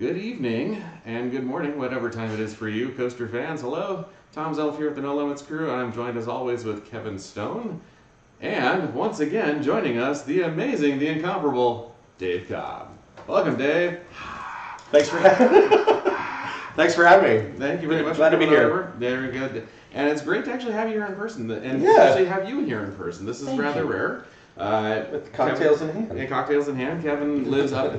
Good evening and good morning, whatever time it is for you, Coaster fans. Hello, Tom Zeliff here with the No Limits crew. I'm joined as always with Kevin Stone. And once again, joining us, the amazing, the incomparable Dave Cobb. Welcome, Dave. Thanks for having me. Thank you very much. Glad to be here. Over. Very good. And it's great to actually have you here in person, and Yeah. actually have you here in person. This is Thank rather you. rare. With cocktails in hand. Yeah, cocktails in hand. Kevin lives up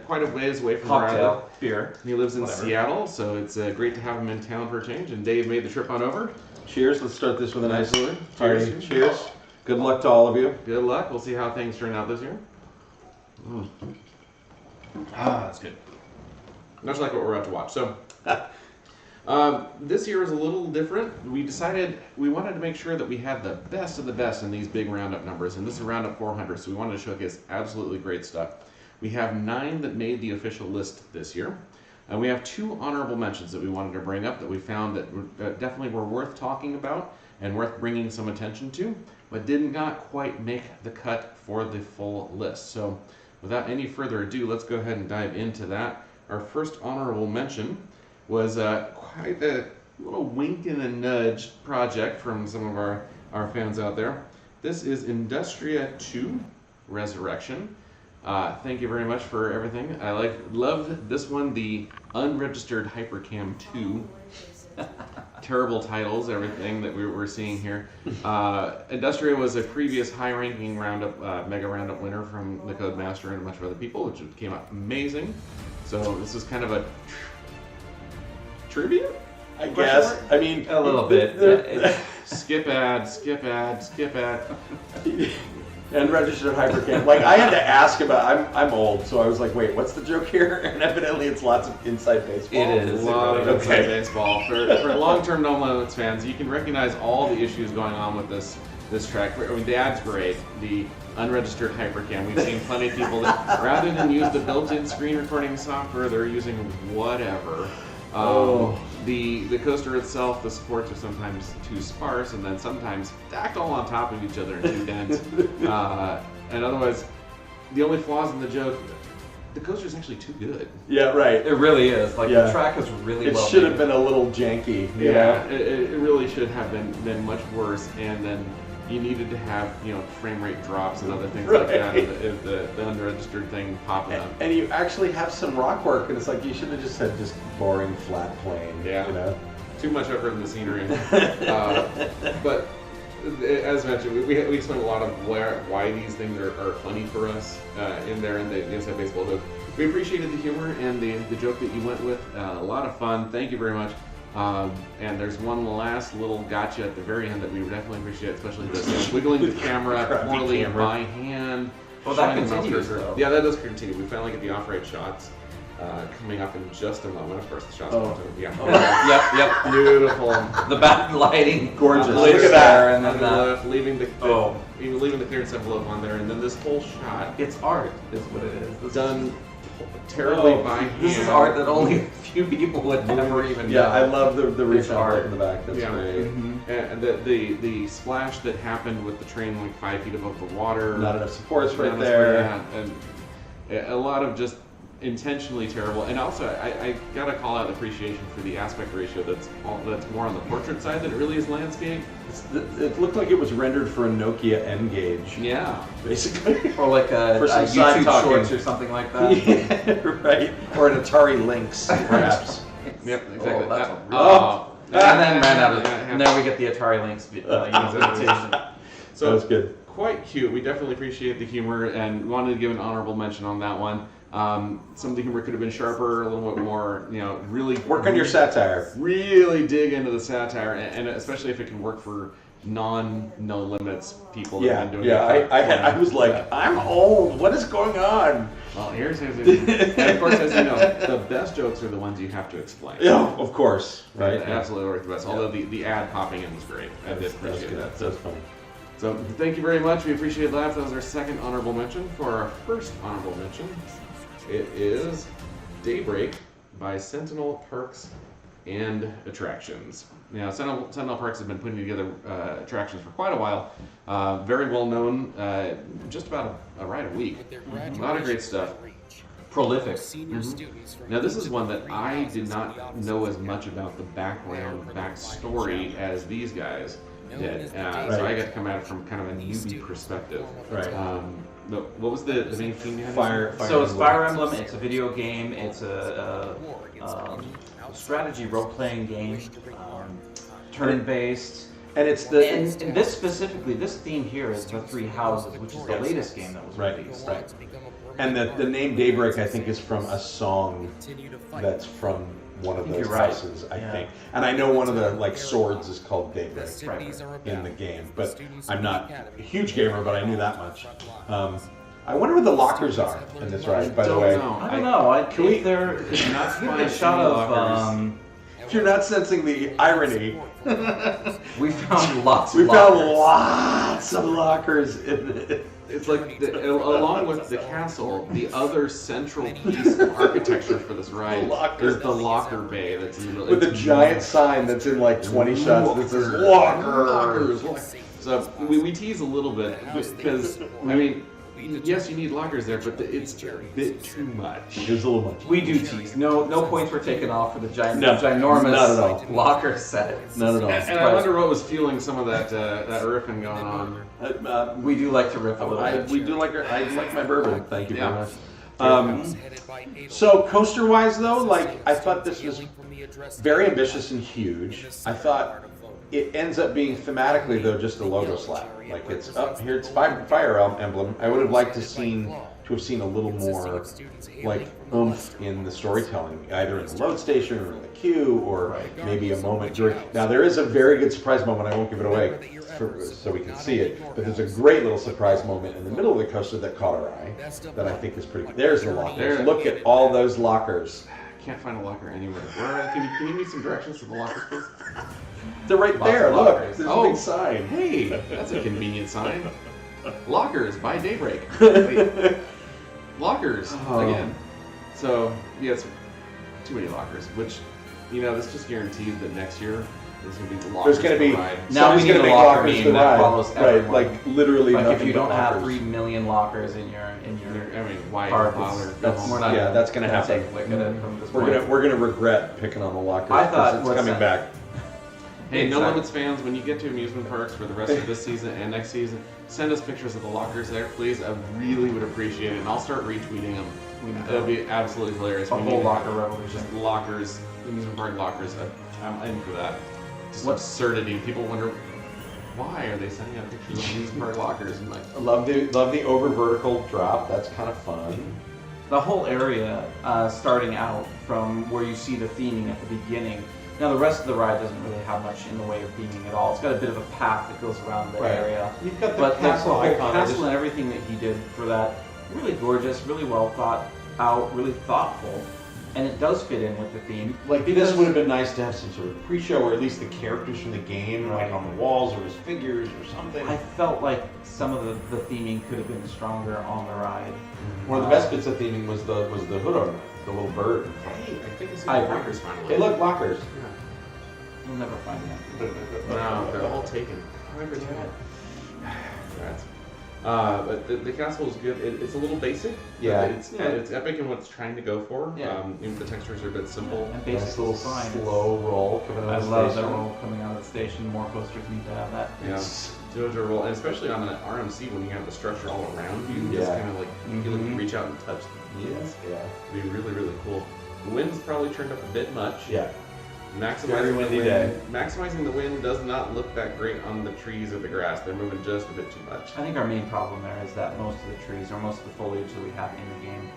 quite a ways away from where I live. Cocktail, beer. He lives in Whatever. Seattle, so it's great to have him in town for a change. And Dave made the trip on over. Cheers. Let's start this with a nice Absolutely. party. Cheers. Cheers. Good luck to all of you. Good luck. We'll see how things turn out this year. That's good. Much like what we're about to watch. So, this year is a little different. We decided we wanted to make sure that we had the best of the best in these big Roundup numbers, and this is Roundup 400, so we wanted to showcase absolutely great stuff. We have 9 that made the official list this year, and we have 2 honorable mentions that we wanted to bring up that we found that definitely were worth talking about and worth bringing some attention to, but did not quite make the cut for the full list. So, without any further ado, let's go ahead and dive into that. Our first honorable mention was quite a little wink and a nudge project from some of our fans out there. This is Industria 2 Resurrection. Thank you very much for everything. I loved this one, the Unregistered Hypercam 2. Terrible titles, everything that we're seeing here. Industria was a previous high-ranking Roundup, Mega Roundup winner from the Codemaster and a bunch of other people, which came out amazing. So this is kind of a tribute? I guess. I mean, A little bit. Skip ad, skip ad, skip ad. And registered hypercam. Like I had to ask about. I'm old, so I was like, wait, what's the joke here? And evidently, it's lots of inside baseball. It is. A lot of Okay. inside baseball. For long-term No Limits fans, you can recognize all the issues going on with this track. I mean, the ad's great. The unregistered hypercam. We've seen plenty of people that, rather than use the built-in screen recording software, they're using whatever. The coaster itself, the supports are sometimes too sparse, and then sometimes stacked all on top of each other and too dense. And otherwise, the only flaws in the joke, the coaster is actually too good. Yeah, right. It really is. Like Yeah. the track is really It well should have made. been a little janky. You Yeah, know? it really should have been much worse, and then you needed to have frame rate drops and other things like that if the unregistered thing popping up. And you actually have some rock work, and it's like you should have just said just boring flat plane. Yeah. You know. Too much effort in the scenery. But as mentioned, we explained a lot of why these things are funny for us in there in the inside baseball joke. We appreciated the humor and the joke that you went with. A lot of fun. Thank you very much. And there's one last little gotcha at the very end that we would definitely appreciate, especially this wiggling the camera Crappy poorly camera. by hand. Well, that shining the mouse continues, cursor. though. Yeah, that does continue. We finally get the off-right shots coming up in just a moment. Of course, the shots. Oh. Yeah. Yep. Beautiful. The back lighting. Gorgeous. Look Look at that. there, and On then the left, leaving the Oh. even leaving the clearance envelope on there, and then this whole shot it's art, is what it is. This done terribly Oh, by hand. This is art that only a few people would ever even know. Yeah, I love the It's reach art. in the back. That's Yeah. great. And the splash that happened with the train like 5 feet above the water. Not enough supports right Not enough there. support, yeah, and a lot of just intentionally terrible. And also, I gotta call out appreciation for the aspect ratio that's more on the portrait side than it really is landscape. It looked like it was rendered for a Nokia N-Gauge. Yeah. Basically. Or like a For some side YouTube talking. Shorts or something like that. Yeah, right. Or an Atari Lynx, perhaps. Yep. Exactly. Oh, that's a Oh. and then ran out of Yeah, and there we get the Atari Lynx imitation. So That was good. Quite cute. We definitely appreciate the humor and wanted to give an honorable mention on that one. Some of the humor could have been sharper, a little bit more, really Work on your satire. Really dig into the satire, and especially if it can work for No Limits people that have been doing it. I was like, I'm old. What is going on? Well, here's and of course, as you know, the best jokes are the ones you have to explain. Yeah, of course. Right. Absolutely work the best. Although the ad popping in was great. I did That's appreciate good. that. That's funny. So thank you very much. We appreciate that. That was our second honorable mention. For our first honorable mention, it is Daybreak by Sentinel Parks and Attractions. Now, Sentinel Parks have been putting together attractions for quite a while. Very well known, just about a ride a week. A lot of great stuff. prolific. Now this is one that I did not know as much about the backstory as these guys did. So I got to come at it from kind of a newbie perspective. Right. What was the main theme behind Fire So it's Fire Emblem. It's a video game. It's a strategy role-playing game, turn-based. And it's the And this specifically, this theme here is the Three Houses, which is the latest game that was released. Right. And the name Daybreak, I think, is from a song that's from one of those houses, I think. And I know one of the swords is called Daybreak in the game, but I'm not a huge gamer, but I knew that much. I wonder where the lockers are in this ride, by the way. I don't know. Can we? There is not a shot of. If you're not sensing the irony, we found lots. We found lots of lockers in it. It's like, along with the castle, the other central piece of architecture for this ride is the locker bay that's in the middle. With a giant sign that's in 20 shots that says lockers. So we tease a little bit because, I mean, yes, you need lockers there, but it's a bit too much. There's a little much. We do tease. No points were taken off for the ginormous not at all. locker set. Not at all. And I wonder what was fueling some of that riffing going on. We do like to riff a little bit. We do like I like my bourbon. Thank you very much. So coaster-wise, though, I thought this was very ambitious and huge. I thought it ends up being thematically, though, just a logo slap. It's up here, it's Fire Emblem. I would have liked to have seen a little more oomph in the storytelling, either in the load station or in the queue, or maybe a moment during. Now there is a very good surprise moment. I won't give it away so we can see it, but there's a great little surprise moment in the middle of the coaster that caught our eye that I think is pretty good. There's the lockers. Look at all those lockers. Can't find a locker anywhere. Can you give me some directions to the lockers, please? They're right there. Look, there's a big sign. Hey, that's a convenient sign. Lockers by Daybreak. Wait. Lockers again. So it's too many lockers. Which, this just guarantees that next year there's going to be the lockers. There's going to be ride. Now we need a locker meme that follows everyone. Right, literally. If you don't have 3 million lockers in your why park, that's going to happen. We're going to regret picking on the lockers. I thought it's coming back. Hey, NoLimits fans, when you get to amusement parks for the rest of this season and next season, send us pictures of the lockers there, please. I really would appreciate it, and I'll start retweeting them. It'll be absolutely hilarious. A whole locker revolution. Just lockers, amusement park lockers. I'm in for that. Just absurdity. People wonder, why are they sending out pictures of amusement park lockers? And I love the over vertical drop. That's kind of fun. The whole area, starting out from where you see the theming at the beginning. Now the rest of the ride doesn't really have much in the way of theming at all. It's got a bit of a path that goes around the area. You've got the castle icon. Castle and everything that he did for that, really gorgeous, really well thought out, really thoughtful, and it does fit in with the theme. This would have been nice to have some sort of pre-show, or at least the characters from the game, on the walls, or as figures, or something. I felt like some of the theming could have been stronger on the ride. One of the best bits of theming was the hood ornament, the little bird. Hey, I think it's lockers finally. Hey, look, lockers. You'll never find them. No, they're all taken. But the castle is good. It's a little basic. Yeah. It's epic in what it's trying to go for. Yeah. The textures are a bit simple. And basically little slow roll coming out of the station. I love that roll coming out of the station. More coasters need to have that. Yeah. JoJo roll, and especially on an RMC when you have the structure all around you, it's kind of you feel like you reach out and touch the wheels. Yeah. It'd be really, really cool. The wind's probably turned up a bit much. Yeah. Maximizing the wind does not look that great on the trees or the grass. They're moving just a bit too much. I think our main problem there is that most of the trees or most of the foliage that we have in the game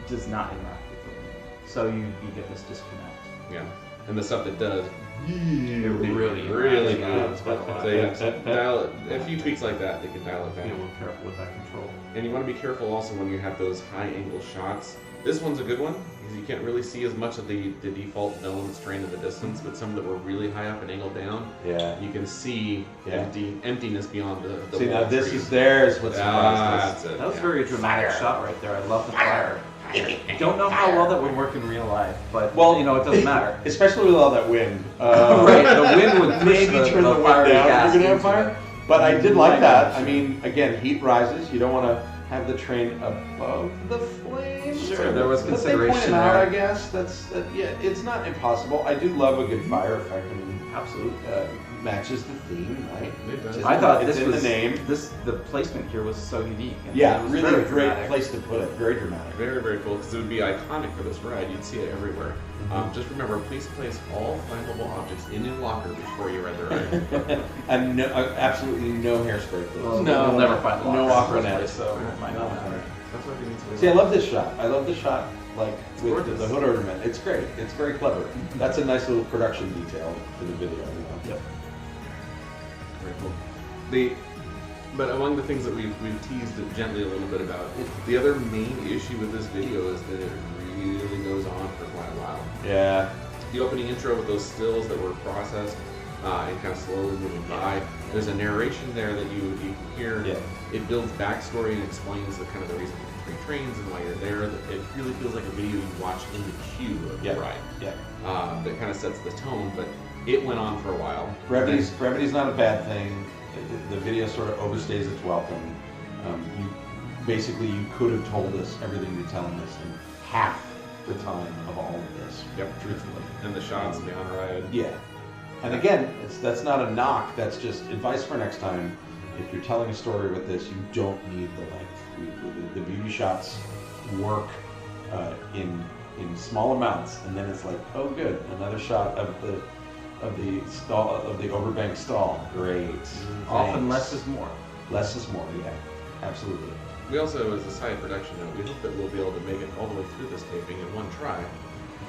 does not interact with the wind. So you get this disconnect. Yeah. And the stuff that does, really good. So dial it, a few tweaks like that, they can dial it back. Be a little careful with that control. And you want to be careful also when you have those high angle shots. This one's a good one because you can't really see as much of the default NoLimits terrain in the distance, but some that were really high up and angled down, you can see emptiness beyond the see, wall now this trees. is theirs. What's surprised us. That was a very dramatic shot right there. I love the fire. Don't know how well that would work in real life, but it doesn't matter. Especially with all that wind. Right, the wind would maybe turn the wind down if you're gonna have fire. But I did like Right. that. I mean, again, heat rises. You don't want to have the train above the flames. Sure, there was But they consideration pointed out, there. I guess yeah, it's not impossible. I do love a good fire effect. I mean, Absolutely. matches the theme, right? It does. I thought it's this in was the name. the placement here was so unique. And Yeah, it was really very a great dramatic. place to put it. Very dramatic. Very, very cool, because it would be iconic for this ride. You'd see it everywhere. Just remember, please place all flammable objects in your locker before you ride the ride. And no, absolutely no hairspray, please. Well, you'll never find no lockers. aquanet. So it might not matter. That's what it needs to be. See, I love this shot. I love the shot, like with gorgeous. the hood ornament. It's great. It's very clever. That's a nice little production detail for the video. Yep. Very cool. But among the things that we've teased it gently a little bit about, the other main issue with this video is that it really goes on for quite a while. Yeah. The opening intro with those stills that were processed and kind of slowly moving by. There's a narration there that you can hear. Yeah. It builds backstory and explains the kind of the reason for the three trains and why you're there. It really feels like a video you watch in the queue of the ride. Yeah. That kind of sets the tone, but it went on for a while. Brevity's not a bad thing. The video sort of overstays its welcome. You could have told us everything you're telling us in half the time of all of this. Yep, Truthfully. and the shots of the on ride. Yeah. And again, that's not a knock. That's just advice for next time. If you're telling a story with this, you don't need the length. The beauty shots work in small amounts, and then it's like, oh, good, another shot of the stall, of the overbank stall. Great. Often Thanks. less is more. Less is more. Yeah, absolutely. We also, as a side production note, we hope that we'll be able to make it all the way through this taping in one try.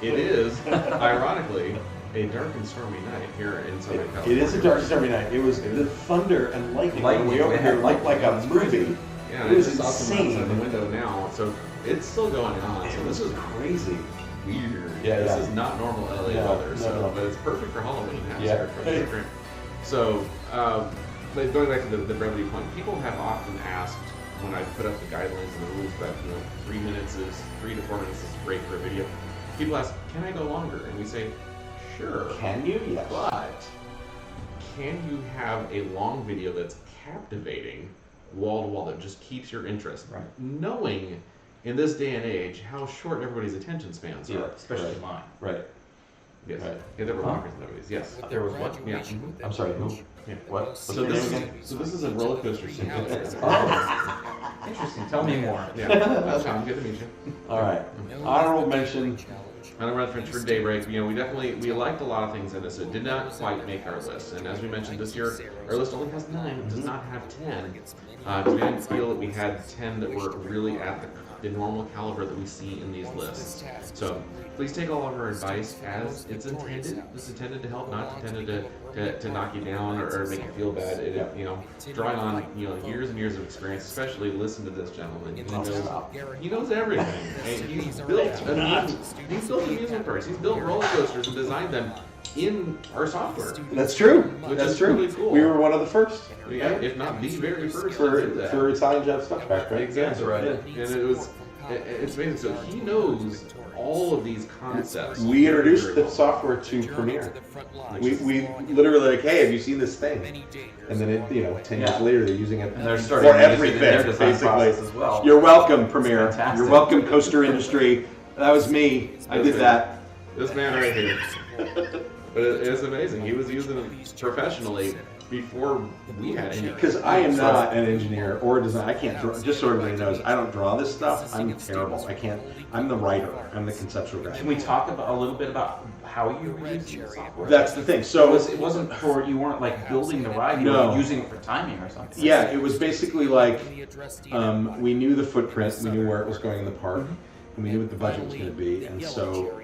It is, ironically, a dark and stormy night here in Southern California. It is a dark, stormy night. It was the thunder and lightning on the way over yeah. here, like a movie. Yeah, It was just saw some insane. outside the window now, so it's still going on. So this is crazy. weird. Yeah, this yeah. is not normal LA No, weather, no. but it's perfect for Halloween. Yeah. So, but going back to the brevity point, people have often asked when I put up the guidelines and the rules that 3 to 4 minutes is great for a video. People ask, can I go longer? And we say, sure. Can you? Yes. But can you have a long video that's captivating, wall to wall, that just keeps your interest? Right. Knowing in this day and age how short everybody's attention spans are. Especially mine. Right. Yes. Right. Yeah, there were longer than nobody's. Yes. There was what? Yeah. I'm sorry, who? Yeah. What? What's So your this name is again? so this is a roller coaster simulator. Oh, interesting. Tell me more. Yeah. That's Tom. Good to meet you. All right. Honorable mention. Honorable mention for Daybreak. We liked a lot of things in this. It did not quite make our list, and as we mentioned this year, our list only has 9. It does not have 10. We didn't feel that we had 10 that were really at the normal caliber that we see in these lists. So please take all of our advice as it's intended. It's intended to help, not intended to knock you down or make you feel bad. Drawing on years and years of experience, especially listen to this gentleman. He knows everything. And he's built amusement parks. He's built roller coasters and designed them in our software. That's true. Which That's is true. really cool. We were one of the first. Yeah, if not the very first for to do that. for Italian Job Stuff Pack, right? Exactly right. Yeah. And it's amazing. So he knows all of these concepts. We introduced very the well. software to Premiere. We literally like, hey, have you seen this thing? And then 10 years later, they're using it And they're starting for to use it everything, in their design basically. process as well. You're welcome, Premiere. Fantastic. You're welcome, Coaster Industry. That was me. I did that. This man right here. But it's amazing. He was using it professionally before we had any. Because I am not an engineer or a designer. I can't draw. Just so everybody knows, I don't draw this stuff. I'm terrible. I can't. I'm the writer. I'm the conceptual guy. Can we talk a little bit about how you were using the software? That's the thing. So it wasn't for, you weren't like building the ride, you No. were using it for timing or something. yeah, it was basically like we knew the footprint, we knew where it was going in the park, and we knew what the budget was going to be. And so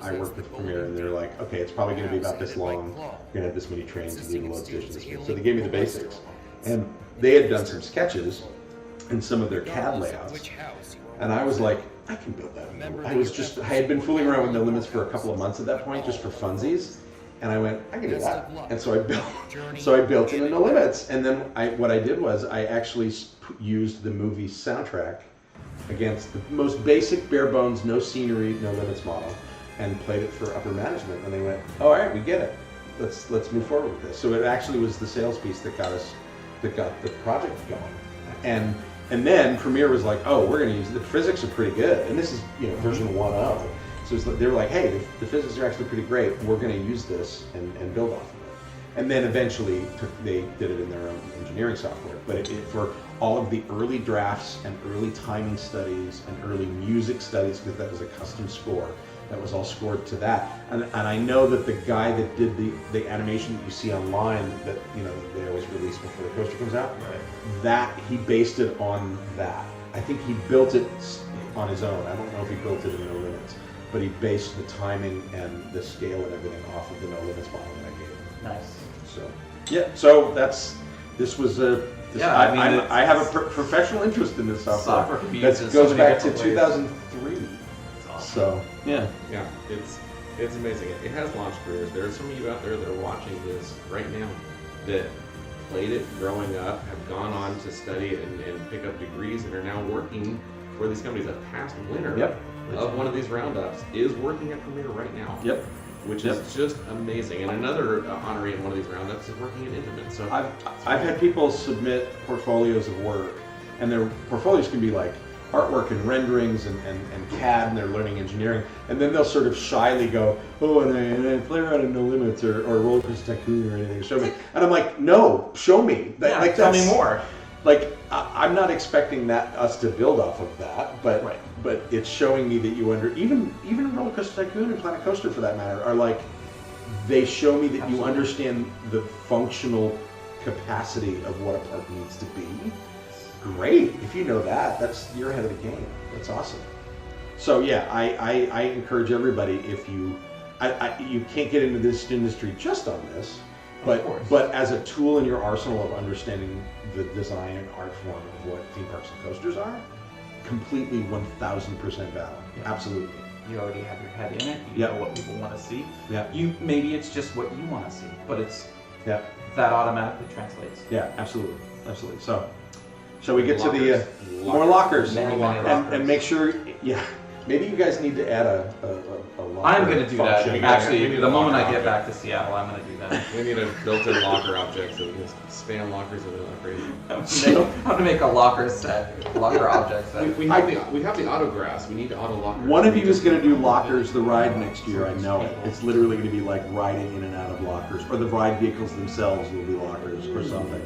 I worked with Premiere, and they're like, okay, it's probably going to be about this long. You're going to have this many trains. You need a load station. So they gave me the basics, and they had done some sketches and some of their CAD layouts, and I was like, I can build that. I had been fooling around with NoLimits for a couple of months at that point, just for funsies. And I went, I can do that. And so I built in NoLimits. And then what I did was I actually used the movie soundtrack against the most basic, bare bones, no scenery, NoLimits model, and played it for upper management. And they went, all right, we get it. Let's move forward with this. So it actually was the sales piece that got the project going. And And then Premiere was like, oh, we're going to use the physics are pretty good, and this is version 1.0. So it's like, they were like, hey, the physics are actually pretty great. We're going to use this and build off of it. And then eventually they did it in their own engineering software. But for all of the early drafts and early timing studies and early music studies, because that was a custom score, that was all scored to that. And I know that the guy that did the animation that you see online that they always release before the coaster comes out, that he based it on that. I think he built it on his own. I don't know if he built it in NoLimits, but he based the timing and the scale and everything off of the NoLimits model that I gave him. Nice. So yeah, so this was a. I have a professional interest in this software. That goes back to 2003. Awesome. So yeah, it's amazing. It has launch careers. There are some of you out there that are watching this right now that played it growing up, have gone on to study it and pick up degrees, and are now working for these companies. A past winner of one of these roundups is working at Premiere right now. Yep. Which is just amazing. And another honoree in one of these roundups is working in Intimate. So I've had people submit portfolios of work, and their portfolios can be like artwork and renderings and CAD, and they're learning engineering, and then they'll sort of shyly go, oh, and I play around in NoLimits or Roller Coaster Tycoon or anything, show me. And I'm like, no, show me. Tell me more. Like, I'm not expecting us to build off of that, but it's showing me that you even Roller Coaster Tycoon and Planet Coaster, for that matter, are like, they show me that you understand the functional capacity of what a park needs to be. Great, if you know that, you're ahead of the game. That's awesome. So yeah, I encourage everybody, if you can't get into this industry just on this, but as a tool in your arsenal of understanding the design and art form of what theme parks and coasters are, completely 1000% valid. Yeah. Absolutely. You already have your head in it. You know what people want to see. Yeah. Maybe it's just what you want to see, but it's that automatically translates. Yeah, absolutely. So, shall we get to the more lockers? Many lockers. And make sure, maybe you guys need to add a locker. I'm going to do that. function. Actually, the moment I get back to Seattle, I'm going to do that. we need a built-in locker object so we can spam lockers and they're not crazy. I'm going to make a locker set, locker object set. We have the autographs. We need to auto lockers. One of you is going to do Lockers the Ride next year. I know it. It's literally going to be like riding in and out of lockers, or the ride vehicles themselves will be lockers or something.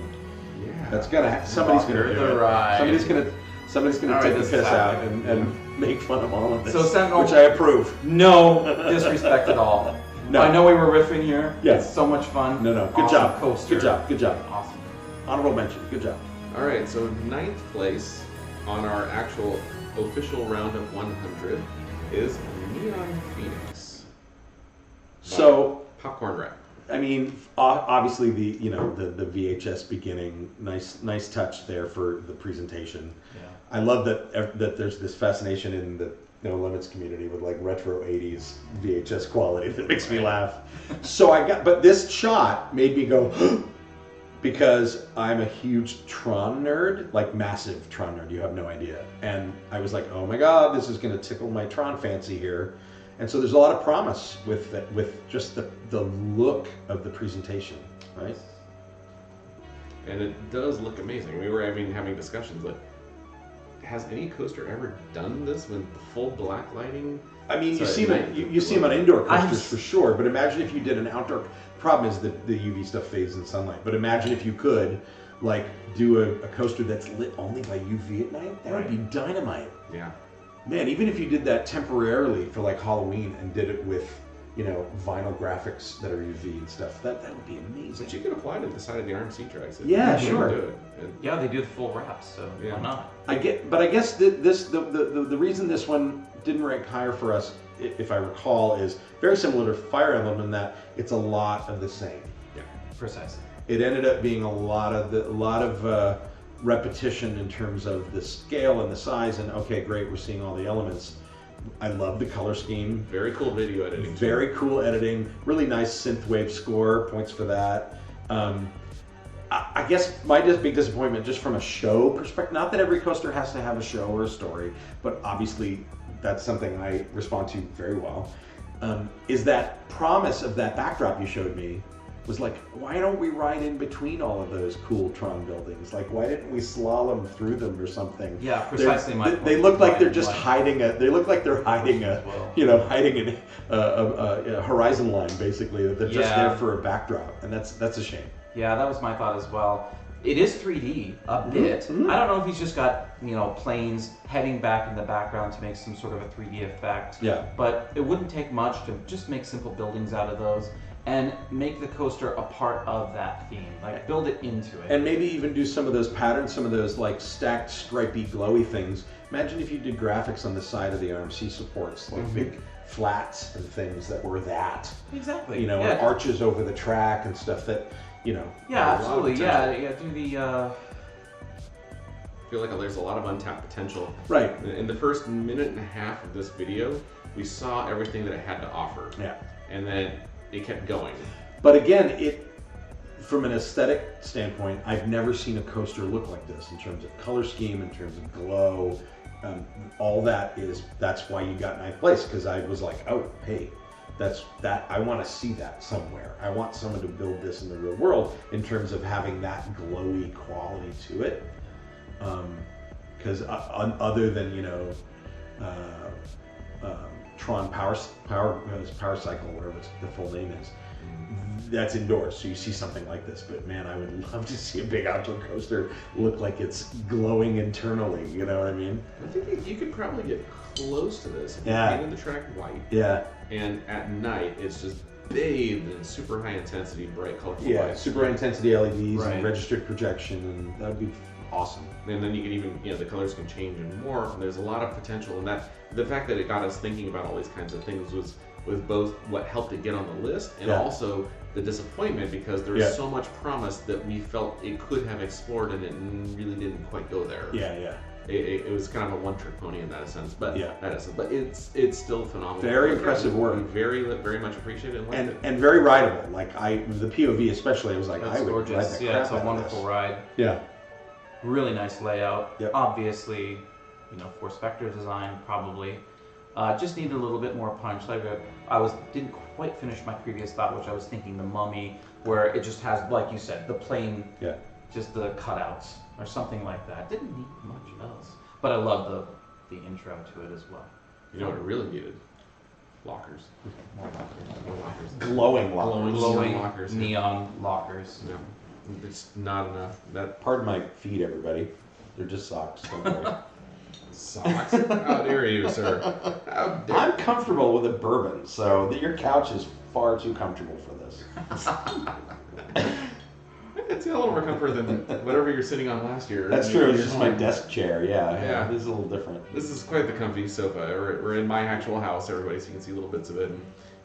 Yeah. That's gonna. Somebody's going to do it. Ride. Somebody's going to take the piss out and make fun of all of this, so Sentinel, which I approve. No disrespect at all. No. I know we were riffing here. Yes. It's so much fun. No. Good Awesome job. Coaster. Good job. Awesome. Honorable mention. Good job. All right, so 9th place on our actual official Roundup 100 is Neon Phoenix. So Popcorn Wreck. I mean, obviously the VHS beginning, nice touch there for the presentation. Yeah. I love that there's this fascination in the NoLimits community with like retro 80s VHS quality that makes me laugh. But this shot made me go, because I'm a huge Tron nerd, like massive Tron nerd, you have no idea. And I was like, oh my God, this is gonna tickle my Tron fancy here. And so there's a lot of promise with just the look of the presentation, right? And it does look amazing. We were having discussions like, has any coaster ever done this with the full black lighting? I mean, you see them on indoor coasters for sure, but imagine if you did an outdoor. Problem is that the UV stuff fades in sunlight, but imagine if you could like do a coaster that's lit only by UV at night. That would be dynamite. Yeah. Man, even if you did that temporarily for like Halloween and did it with, vinyl graphics that are UV and stuff, that would be amazing. But you could apply to the side of the RMC tracks. Yeah, sure. Do it. Yeah, they do the full wraps, so why not? I guess the reason this one didn't rank higher for us, if I recall, is very similar to Fire Emblem in that it's a lot of the same. Yeah, precisely. It ended up being a lot of repetition in terms of the scale and the size, and okay, great, we're seeing all the elements. I love the color scheme. Very cool video editing. Very cool editing. Really nice synthwave score. Points for that. I guess my big disappointment, just from a show perspective, not that every coaster has to have a show or a story, but obviously that's something I respond to very well, is that promise of that backdrop you showed me was like, why don't we ride in between all of those cool Tron buildings? Like, why didn't we slalom through them or something? Yeah, precisely my point. They look like they're just hiding a. They look like they're hiding a. Hiding a horizon line basically. They're just there for a backdrop, and that's a shame. Yeah, that was my thought as well. It is 3D a bit. I don't know if he's just got planes heading back in the background to make some sort of a 3D effect. Yeah. But it wouldn't take much to just make simple buildings out of those and make the coaster a part of that theme. Like build it into it. And maybe even do some of those patterns, some of those like stacked stripy glowy things. Imagine if you did graphics on the side of the RMC supports, like big flats and things that were that. Exactly. Or arches over the track and stuff that. Yeah, absolutely. Yeah, do the. I feel like there's a lot of untapped potential. Right. In the first minute and a half of this video, we saw everything that it had to offer. Yeah. And then it kept going. But again, from an aesthetic standpoint, I've never seen a coaster look like this in terms of color scheme, in terms of glow. All that's why you got ninth place, because I was like, oh, hey. I want to see that somewhere. I want someone to build this in the real world in terms of having that glowy quality to it. Because other than Tron Power Cycle, whatever the full name is, that's indoors, so you see something like this. But man, I would love to see a big outdoor coaster look like it's glowing internally. You know what I mean? I think you could probably get close to this. Yeah. Painted the track white. Yeah. And at night, it's just bathed in super high intensity, bright, colorful lights. Super high intensity LEDs Right. and registered projection, and that would be awesome. And then you can even, the colors can change and more. There's a lot of potential, and the fact that it got us thinking about all these kinds of things was both what helped it get on the list and also the disappointment, because there was so much promise that we felt it could have explored, and it really didn't quite go there. Yeah. It was kind of a one-trick pony in that sense, but it's still phenomenal. Very impressive work. We very much appreciate it and very rideable. Like the POV especially, I was like, That's I would gorgeous. ride the crap Yeah, it's a out of wonderful this. ride. Yeah. Really nice layout. Yep. Obviously, for Spectre design, probably. Just needed a little bit more punch. Like didn't quite finish my previous thought, which I was thinking the Mummy, where it just has, like you said, the plain, just the cutouts or something like that. Didn't need much else, but I love the intro to it as well. You know what it really needed? Lockers. More lockers. Glowing lockers. Glowing lockers. Neon lockers. No, it's not enough. Pardon my feet, everybody. They're just socks. Don't worry. Socks? How dare you, sir? How dare I'm comfortable with a bourbon, so your couch is far too comfortable for this. It's a little more comfort than whatever you're sitting on last year. That's true. It's just my desk chair. Yeah. This is a little different. This is quite the comfy sofa. We're in my actual house, everybody, so you can see little bits of it.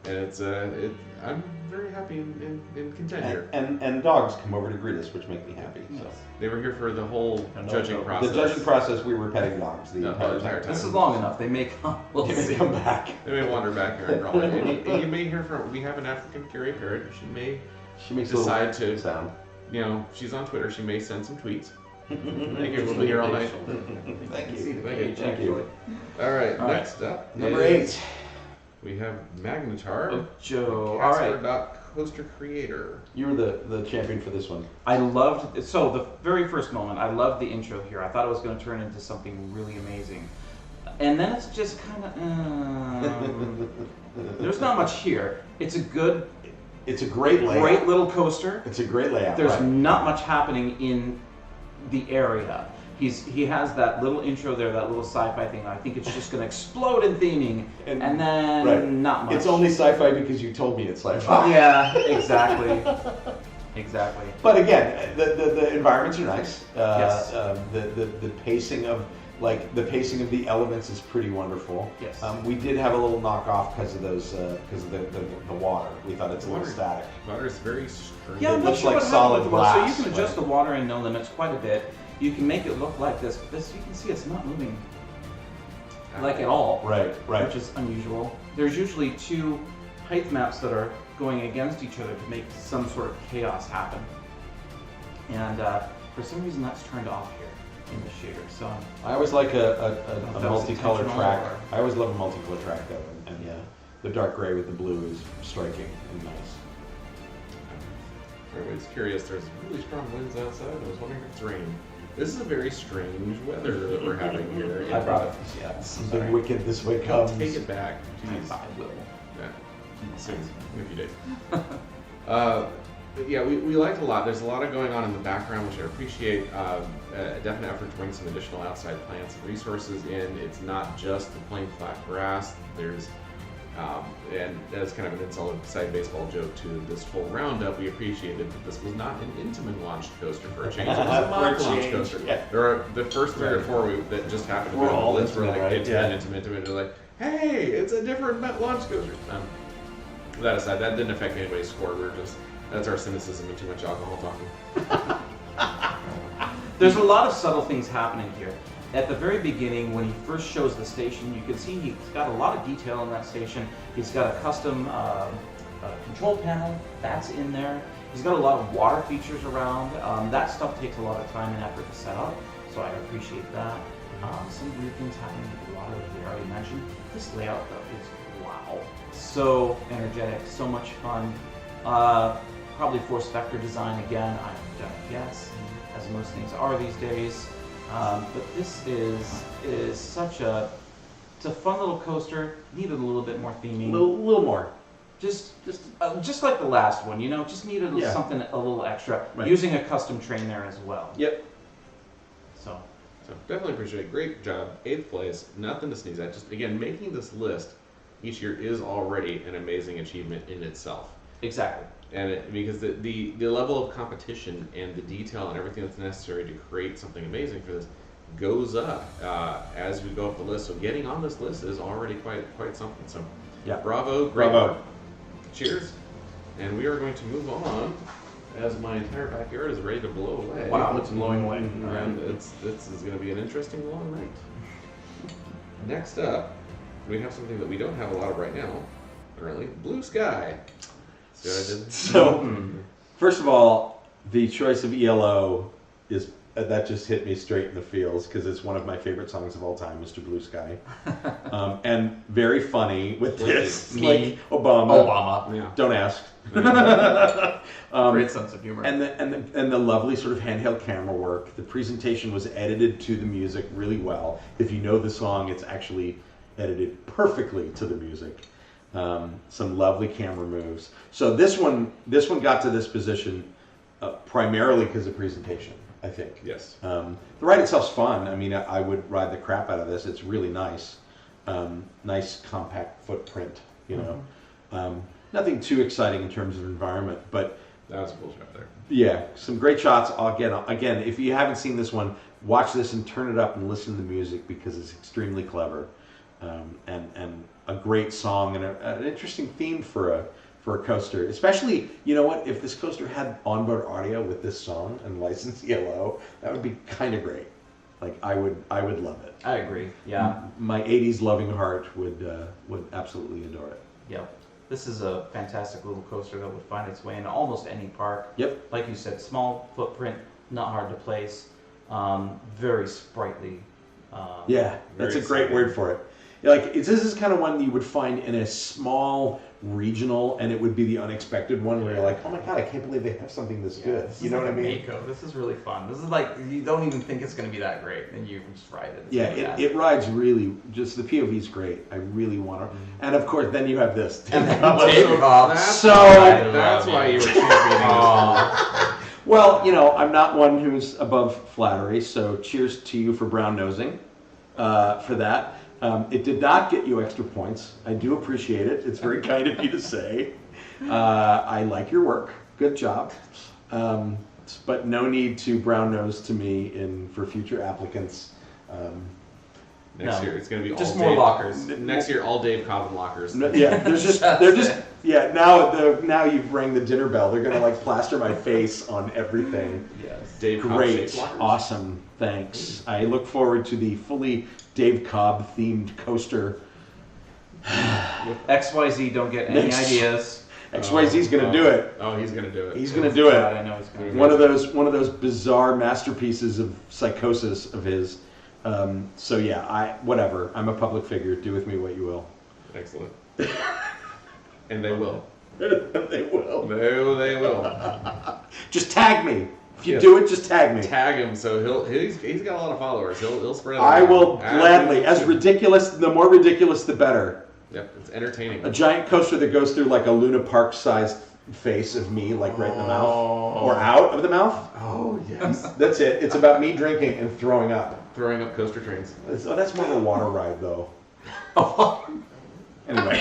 And it's I'm very happy and content here. And dogs come over to greet us, which make me happy. So. They were here for the whole judging process. The judging process, we were petting dogs the entire time. This is long enough. They may come. They may come back. They may wander back here and crawl. And you may hear from. We have an African Carrier parrot. She may decide to sound. She's on Twitter. She may send some tweets. Thank you. We'll be here all night. Thank you. All right. Next up, number 8. We have Magnatar. Joe. All right. Coaster creator. You were the champion for this one. I loved it. So the very first moment, I loved the intro here. I thought it was going to turn into something really amazing, and then it's just kind of. There's not much here. It's a great layout. Great little coaster. It's a great layout. There's not much happening in the area. He has that little intro there, that little sci-fi thing. I think it's just going to explode in theming, and then not much. It's only sci-fi because you told me it's sci-fi. Yeah, exactly. Exactly. But again, the environments are nice. Yes. The pacing of the elements is pretty wonderful. Yes. We did have a little knockoff because of the water. We thought it's a little static. Water is very strange. Yeah, I'm It not looks sure like what solid happened with the water. glass, So you can adjust like- the water in NoLimits quite a bit. You can make it look like this, but this you can see it's not moving like at all. Right. Which is unusual. There's usually two height maps that are going against each other to make some sort of chaos happen. And for some reason that's turned off here in the shader. So I always like a that was multicolored intentional track. or- I always love a multicolored track though, and the dark gray with the blue is striking and nice. everybody's curious, there's really strong winds outside. I was wondering if it's raining. This is a very strange weather that we're having here. I brought it. Yeah. Something wicked this way I'll comes. take it back. Jeez. I will. Yeah. Soon. In a few days. But yeah, we liked a lot. There's a lot of going on in the background, which I appreciate. A definite effort to bring some additional outside plants and resources in. It's not just the plain flat grass. There's, and as kind of an inside baseball joke to this whole roundup, we appreciated that this was not an Intamin launched coaster for a change. It was a mod launched coaster. Yeah. There are the first 3 or 4 that just happened to be on the list were like Intamin. They're like, hey, it's a different launch coaster. That aside, that didn't affect anybody's score. We were just, that's our cynicism and too much alcohol talking. There's a lot of subtle things happening here. At the very beginning, when he first shows the station, you can see he's got a lot of detail in that station. He's got a custom control panel, that's in there. He's got a lot of water features around. That stuff takes a lot of time and effort to set up, so I appreciate that. Some weird things happening with the water, as we already mentioned. This layout, though, is wow. So energetic, so much fun. Probably force vector design again, I'm gonna guess, as most things are these days. But this is such it's a fun little coaster. Needed a little bit more theming. A little more. Just like the last one, you know, just needed something a little extra. Right. Using a custom train there as well. Yep. So definitely appreciate it. Great job. 8th place. Nothing to sneeze at. Just again, making this list each year is already an amazing achievement in itself. exactly. And because the level of competition and the detail and everything that's necessary to create something amazing for this goes up as we go up the list. So getting on this list is already quite something. So Yeah. bravo, great Bravo. work. Cheers. And we are going to move on as my entire backyard is ready to blow away. Wow, it's blowing away. And this is going to be an interesting long night. Next up, we have something that we don't have a lot of right now, currently. Blue Sky. See what I did? So, first of all, the choice of ELO is that just hit me straight in the feels because it's one of my favorite songs of all time, Mr. Blue Sky, and very funny with this, Me. like Obama. Yeah. Don't ask. Great sense of humor. And the lovely sort of handheld camera work. The presentation was edited to the music really well. If you know the song, it's actually edited perfectly to the music. Some lovely camera moves. So this one got to this position primarily because of presentation, I think. Yes. The ride itself's fun. I mean, I would ride the crap out of this. It's really nice. Nice compact footprint, you know. Nothing too exciting in terms of environment, but That was a cool shot there. yeah, some great shots. Again, if you haven't seen this one, watch this and turn it up and listen to the music because it's extremely clever, and a great song and an interesting theme for a coaster. Especially, you know what? If this coaster had onboard audio with this song and licensed ELO, that would be kind of great. Like I would love it. I agree. Yeah. My '80s loving heart would absolutely adore it. Yeah. This is a fantastic little coaster that would find its way in almost any park. Yep. Like you said, small footprint, not hard to place, very sprightly. Yeah, that's a Very great exciting. word for it. Like this is kind of one you would find in a small regional, and it would be the unexpected one where you're like, oh my god, I can't believe they have something this good. This You is know like what I mean? Timoco. This is really fun. This is like, you don't even think it's going to be that great, and you just ride it. It's Yeah, fantastic. it rides really. Just the POV is great. I really want to. And of course, then you have this. And then Cobb. Dave Cobb. That's why you were championing Aw. Well, you know, I'm not one who's above flattery, so cheers to you for brown nosing for that. It did not get you extra points. I do appreciate it. It's very kind of you to say. I like your work. Good job. But no need to brown nose to me for future applicants. Next No. year, it's going to be Just all more Dave, lockers. Next year, all Dave Cobb and lockers. Yeah, they're just yeah. Now you've rang the dinner bell. They're gonna like plaster my face on everything. Yes. Dave Cobb Great, shaped lockers. awesome, thanks. I look forward to the fully Dave Cobb themed coaster. XYZ don't get any Next. ideas. XYZ's gonna do it. Oh, he's going to do it. He's gonna do God, it. I know he's going to do One it. of those bizarre masterpieces of psychosis of his. So yeah, whatever. I'm a public figure. Do with me what you will. Excellent. And they will. They will. No, they will. Just tag me. If you Yes. do it, just tag me. Tag him, so he's got a lot of followers. He'll spread it. I around. will gladly. As ridiculous, the more ridiculous, the better. Yep, it's entertaining. A giant coaster that goes through like a Luna Park-sized face of me, like right in the mouth, or out of the mouth. Oh yes. That's it. It's about me drinking and throwing up. Throwing up coaster trains. Oh, that's more of a water ride, though. Anyway.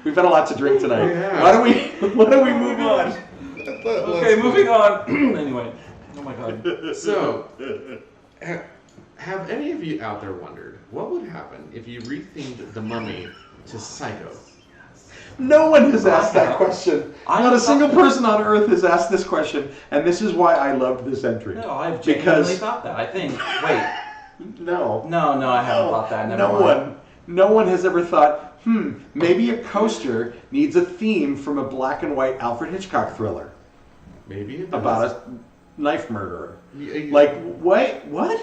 We've had a lot to drink tonight. Yeah. Why don't we move on? Okay, moving on. Anyway. Oh my god. So, have any of you out there wondered what would happen if you rethemed the Mummy to Psycho? No one has asked that question. I Not a have single not- person on earth has asked this question, and this is why I loved this entry. No, I've Because- genuinely thought that. I think. Wait. No. No, I haven't thought that. Never mind. No one has ever thought, maybe a coaster needs a theme from a black and white Alfred Hitchcock thriller Maybe it does. about a knife murderer. Yeah, Like, what? What?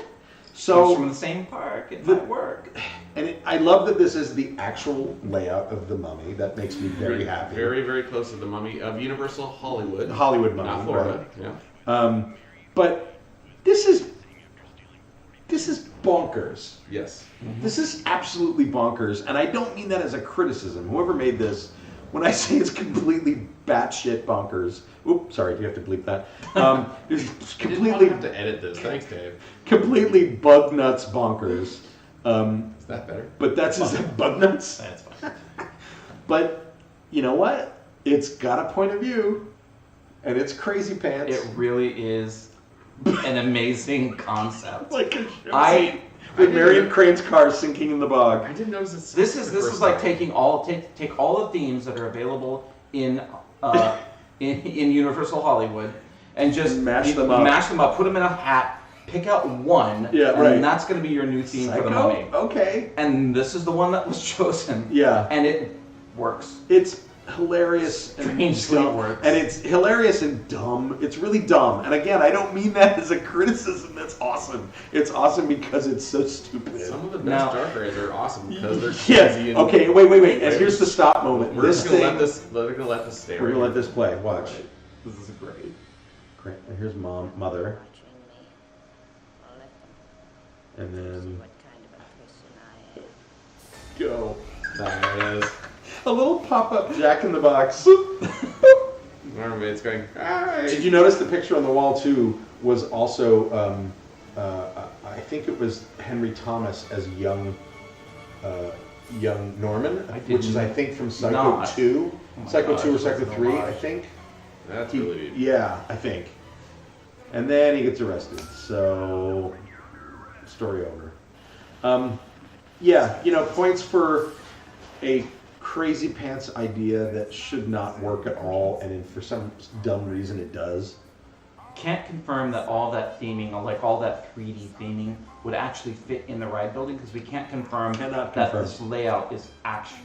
It's So, from the same park. It might work. and I love that this is the actual layout of the Mummy. That makes me very happy. Very, very close to the Mummy of Universal Hollywood. Hollywood Mummy. Not Florida. right. Yeah. But this is bonkers. Yes. This is absolutely bonkers, and I don't mean that as a criticism. Whoever made this, when I say it's completely batshit bonkers, oops, sorry, do you have to bleep that? It's I didn't completely, have to edit this. Thanks, Dave. completely bug nuts bonkers. Is that better? But that's bug nuts. That's fine. But you know what? It's got a point of view, and it's crazy pants. It really is an amazing concept. Like a I with Marion Crane's car sinking in the bog. I didn't notice it's This is like taking take all the themes that are available in Universal Hollywood and just Mash them up. put them in a hat, pick out one, Yeah, and right. that's going to be your new theme for the Psycho? Mummy. Okay. And this is the one that was chosen. Yeah. And it works. It's hilarious and Strangely dumb. works. And it's hilarious and dumb. It's really dumb. And again, I don't mean that as a criticism. That's awesome. It's awesome because it's so stupid. Some of the best Now- dark rides are awesome because they're cheesy. Yeah. And Okay. Wait. And here's the stop moment. We're This just gonna thing. let this stay. We're right gonna let here. this play. Watch. This is great. Great. And here's mother, and then go. There it is. A little pop-up Jack in the Box. Mermaid's going. Hi. Did you notice the picture on the wall too was also I think it was Henry Thomas as young Norman, which is I think from Psycho not. 2, Oh my Psycho gosh, 2 or that's Psycho an 3, I homage. think. That's really deep. Yeah, I think. And then he gets arrested. So story over. Yeah, points for a crazy pants idea that should not work at all, and for some dumb reason it does. Can't confirm that all that theming, or like all that 3D theming, would actually fit in the ride building because we can't confirm Cannot that confirm. this layout is actually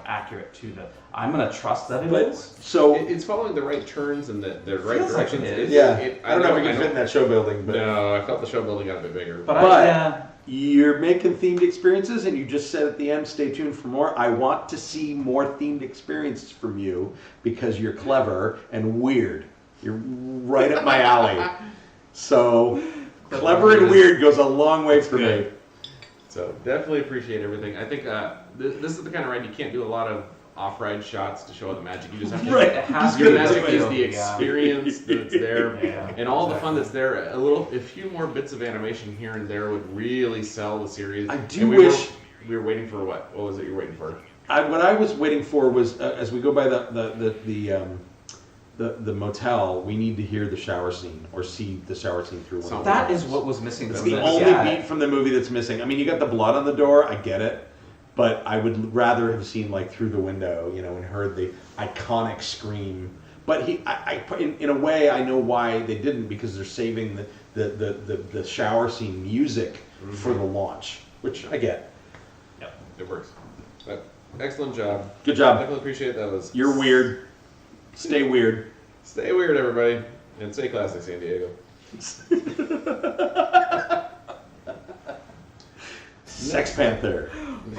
accurate to the. I'm gonna trust that it But is. so It's following the right turns and the right Feels like directions. it is. yeah, I don't know if we can fit in that. that show building, but No, I felt the show building got a bit bigger. But But- yeah, you're making themed experiences, and you just said at the end, stay tuned for more. I want to see more themed experiences from you because you're clever and weird. You're right up my alley. So, clever and weird goes a long way for me. Good. So definitely appreciate everything. I think this is the kind of ride you can't do a lot of off-ride shots to show all the magic. You just have to. Right. it has Your to magic be is real, the yeah. experience that's there, Yeah, and all the fun exactly. that's there. A few more bits of animation here and there would really sell the series. I do And wish- we were waiting for what? What was it you're waiting for? What I was waiting for was, as we go by the motel, we need to hear the shower scene or see the shower scene through one of the That windows. is what was missing. It's from the this. only Yeah. beat from the movie that's missing. I mean, you got the blood on the door, I get it, but I would rather have seen like through the window, and heard the iconic scream. But in a way, I know why they didn't, because they're saving the shower scene music for the launch, which I get. Yep, it works. But excellent job. Good job. Definitely appreciate that. Was You're weird. Stay weird. Stay weird, everybody, and stay classic, San Diego. Sex Panther.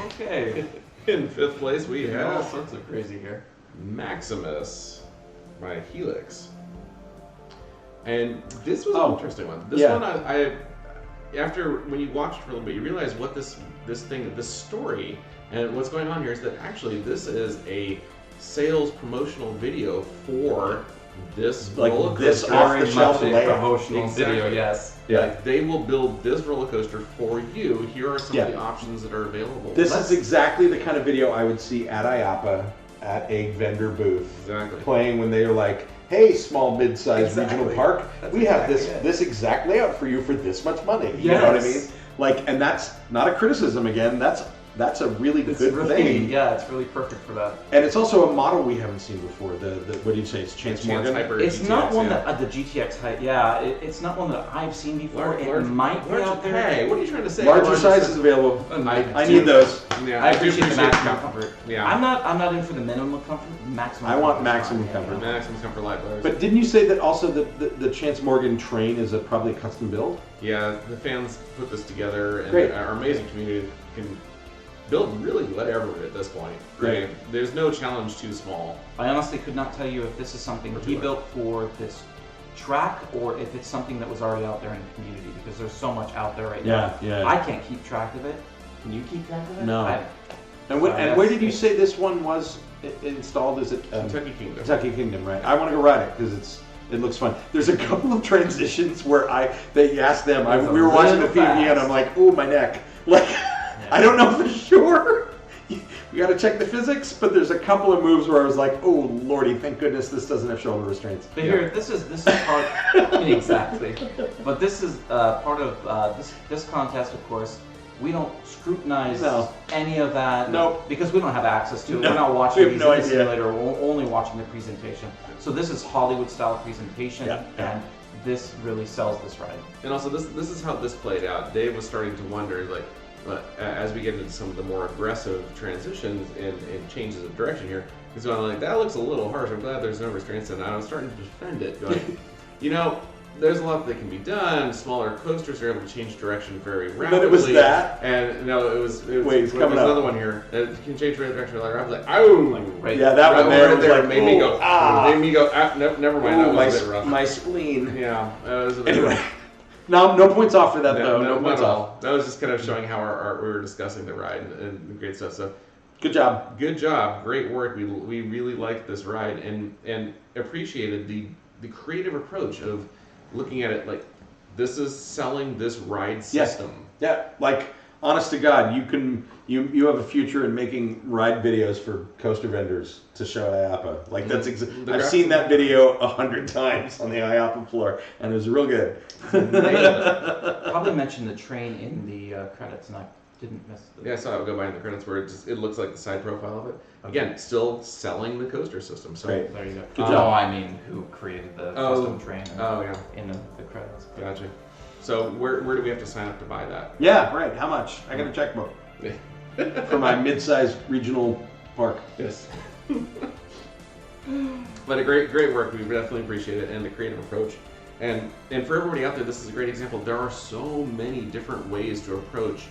Okay. In 5th place, we All have sorts of crazy here. Maximus by Helix. And this was an interesting one. This one, I after when you watch it for a little bit, you realize what this story and what's going on here is that actually this is a sales promotional video for this roller coaster. This off-the-shelf promotional video, yes. Yeah. Like, they will build this roller coaster for you. Here are some of the options that are available. This is exactly the kind of video I would see at IAAPA at a vendor booth. Exactly. Playing when they are like, hey, small, mid-sized regional park, we have this exact layout for you for this much money. You know what I mean? Like, and that's not a criticism again. That's a really good thing. Yeah, it's really perfect for that. And it's also a model we haven't seen before. What do you say? It's Chance Morgan? It's GTX, not one that the GTX height. Yeah, it's not one that I've seen before. It might be out there. Hey, what are you trying to say? Larger size is available. I need those. Yeah, I appreciate the maximum comfort. Yeah, I'm not in for the minimum comfort. Maximum. I want maximum comfort. Maximum comfort light bars. But didn't you say that also the Chance Morgan train is probably a custom build? Yeah, the fans put this together, and our amazing community can build really whatever at this point. Right? There's no challenge too small. I honestly could not tell you if this is something he built for this track or if it's something that was already out there in the community, because there's so much out there right now. Yeah. I can't keep track of it. Can you keep track of it? No. And where did you say this one was installed? Is it Kentucky Kingdom? Kentucky Kingdom, right? I want to go ride it because it looks fun. There's a couple of transitions where they asked them. We were watching the PvP and I'm like, oh, my neck. Like, I don't know for sure. You got to check the physics, but there's a couple of moves where I was like, oh lordy, thank goodness this doesn't have shoulder restraints. But here, this is part exactly. But this is part of this contest, of course. We don't scrutinize any of that. Nope. Because we don't have access to it. No. We're not watching these in the idea. simulator. We're only watching the presentation. So this is Hollywood-style presentation, and this really sells this ride. And also, this is how this played out. Dave was starting to wonder, like, as we get into some of the more aggressive transitions and changes of direction here, he's going like, that looks a little harsh. I'm glad there's no restraints, and I was starting to defend it, going, there's a lot that can be done. Smaller coasters are able to change direction very rapidly. But it was that? And no, it was it's coming up. Another one here. It can change direction really rapidly. Like, oh! Right. Yeah, that one there was like, made me go, nope, never mind. That was a bit rough. My spleen. Yeah. Was a bit anyway. rough. No points off for that, though. No points off. That was just kind of showing how we were discussing the ride and the great stuff. So, good job. Good job. Great work. We really liked this ride and appreciated the creative approach of looking at it like this is selling this ride system. Yeah. Like, honest to God, you have a future in making ride videos for coaster vendors to show at IAAPA. Like I've seen that video 100 times on the IAAPA floor, and it was real good. Probably mentioned the train in the credits, and I didn't miss it. Yeah, I saw it go by in the credits where it looks like the side profile of it. Again, still selling the coaster system. So great. There you go. Good job. I mean, who created the custom train? In the credits. Gotcha. So where do we have to sign up to buy that? Yeah, right. How much? I got a checkbook for my mid-sized regional park. Yes. But a great work. We definitely appreciate it, and the creative approach. And for everybody out there, this is a great example. There are so many different ways to approach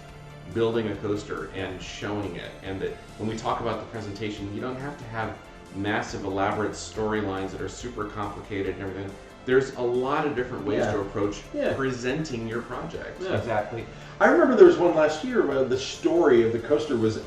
building a coaster and showing it. And that when we talk about the presentation, you don't have to have massive, elaborate storylines that are super complicated and everything. There's a lot of different ways to approach presenting your project. Yeah. Exactly. I remember there was one last year where the story of the coaster was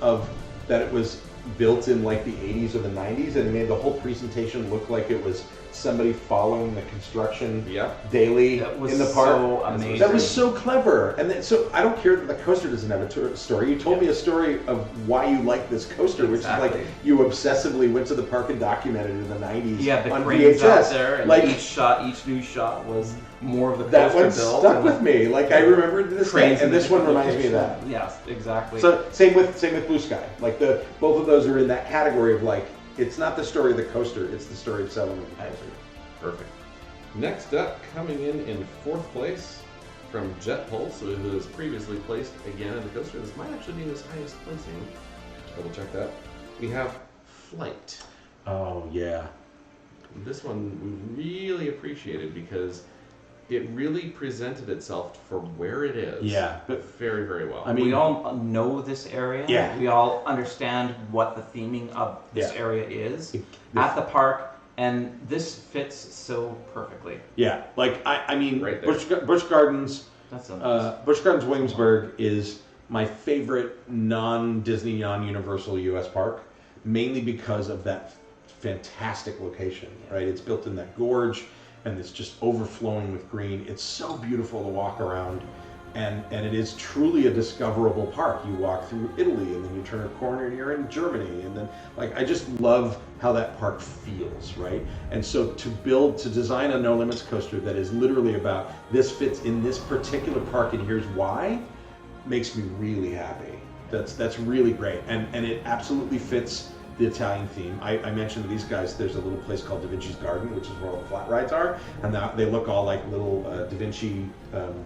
that it was built in like the 80s or the 90s, and it made the whole presentation look like it was somebody following the construction daily in the park. So amazing. That was so clever. And then, so I don't care that the coaster doesn't have a story. You told me a story of why you like this coaster, which is like you obsessively went to the park and documented it in the 90s. Yeah, the on cranes VHS. out there, and like, each new shot was more of the that coaster one built. stuck with me. Like I remember this day, and this one reminds me of that. Yes, exactly. So same with Blue Sky. Like both of those are in that category of like, it's not the story of the coaster, it's the story of selling the coaster. Perfect. Next up, coming in 4th place from Jet Pulse, who has previously placed again in the coaster. This might actually be his highest placing. Double check that. We have Flight. Oh yeah. This one we really appreciated because it really presented itself for where it is. Yeah, but very, very well. I mean, we all know this area. Yeah. We all understand what the theming of this area is at the park, and this fits so perfectly. Yeah, like I mean, Right there. Busch Gardens. That's so nice. Busch Gardens Williamsburg is my favorite non-Disney, non-Universal U.S. park, mainly because of that fantastic location. Right, it's built in that gorge, and it's just overflowing with green. It's so beautiful to walk around, and it is truly a discoverable park. You walk through Italy, and then you turn a corner, and you're in Germany, and then like I just love how that park feels, right? And so to design a NoLimits coaster that is literally about this fits in this particular park, and here's why, makes me really happy. That's really great, and it absolutely fits the Italian theme. I mentioned to these guys there's a little place called Da Vinci's Garden, which is where all the flat rides are, and they look all like little Da Vinci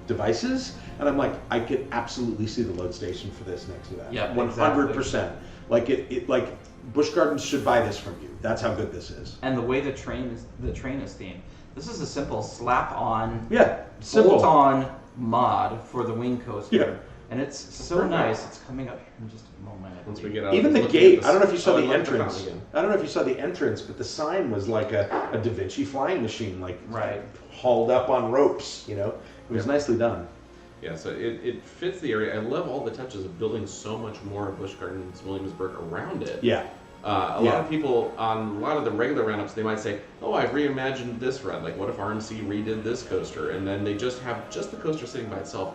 devices, and I'm like, I could absolutely see the load station for this next to that. Yeah, 100%. Like like Busch Gardens should buy this from you. That's how good this is. And the way the train is themed. This is a simple slap on, Simple. bolt on mod for the wing coaster. Yeah. And it's so nice. It's coming up here in just a moment. Once we get out, Even the looking gate, at I don't know if you saw oh, the I love the entrance. fountain again. I don't know if you saw the entrance, but the sign was like a Da Vinci flying machine, like hauled up on ropes, you know? It was nicely done. Yeah, so it fits the area. I love all the touches of building so much more of Busch Gardens Williamsburg around it. Yeah. A lot of people on a lot of the regular roundups, they might say, "Oh, I've reimagined this ride. Like, what if RMC redid this coaster?" And then they just have the coaster sitting by itself.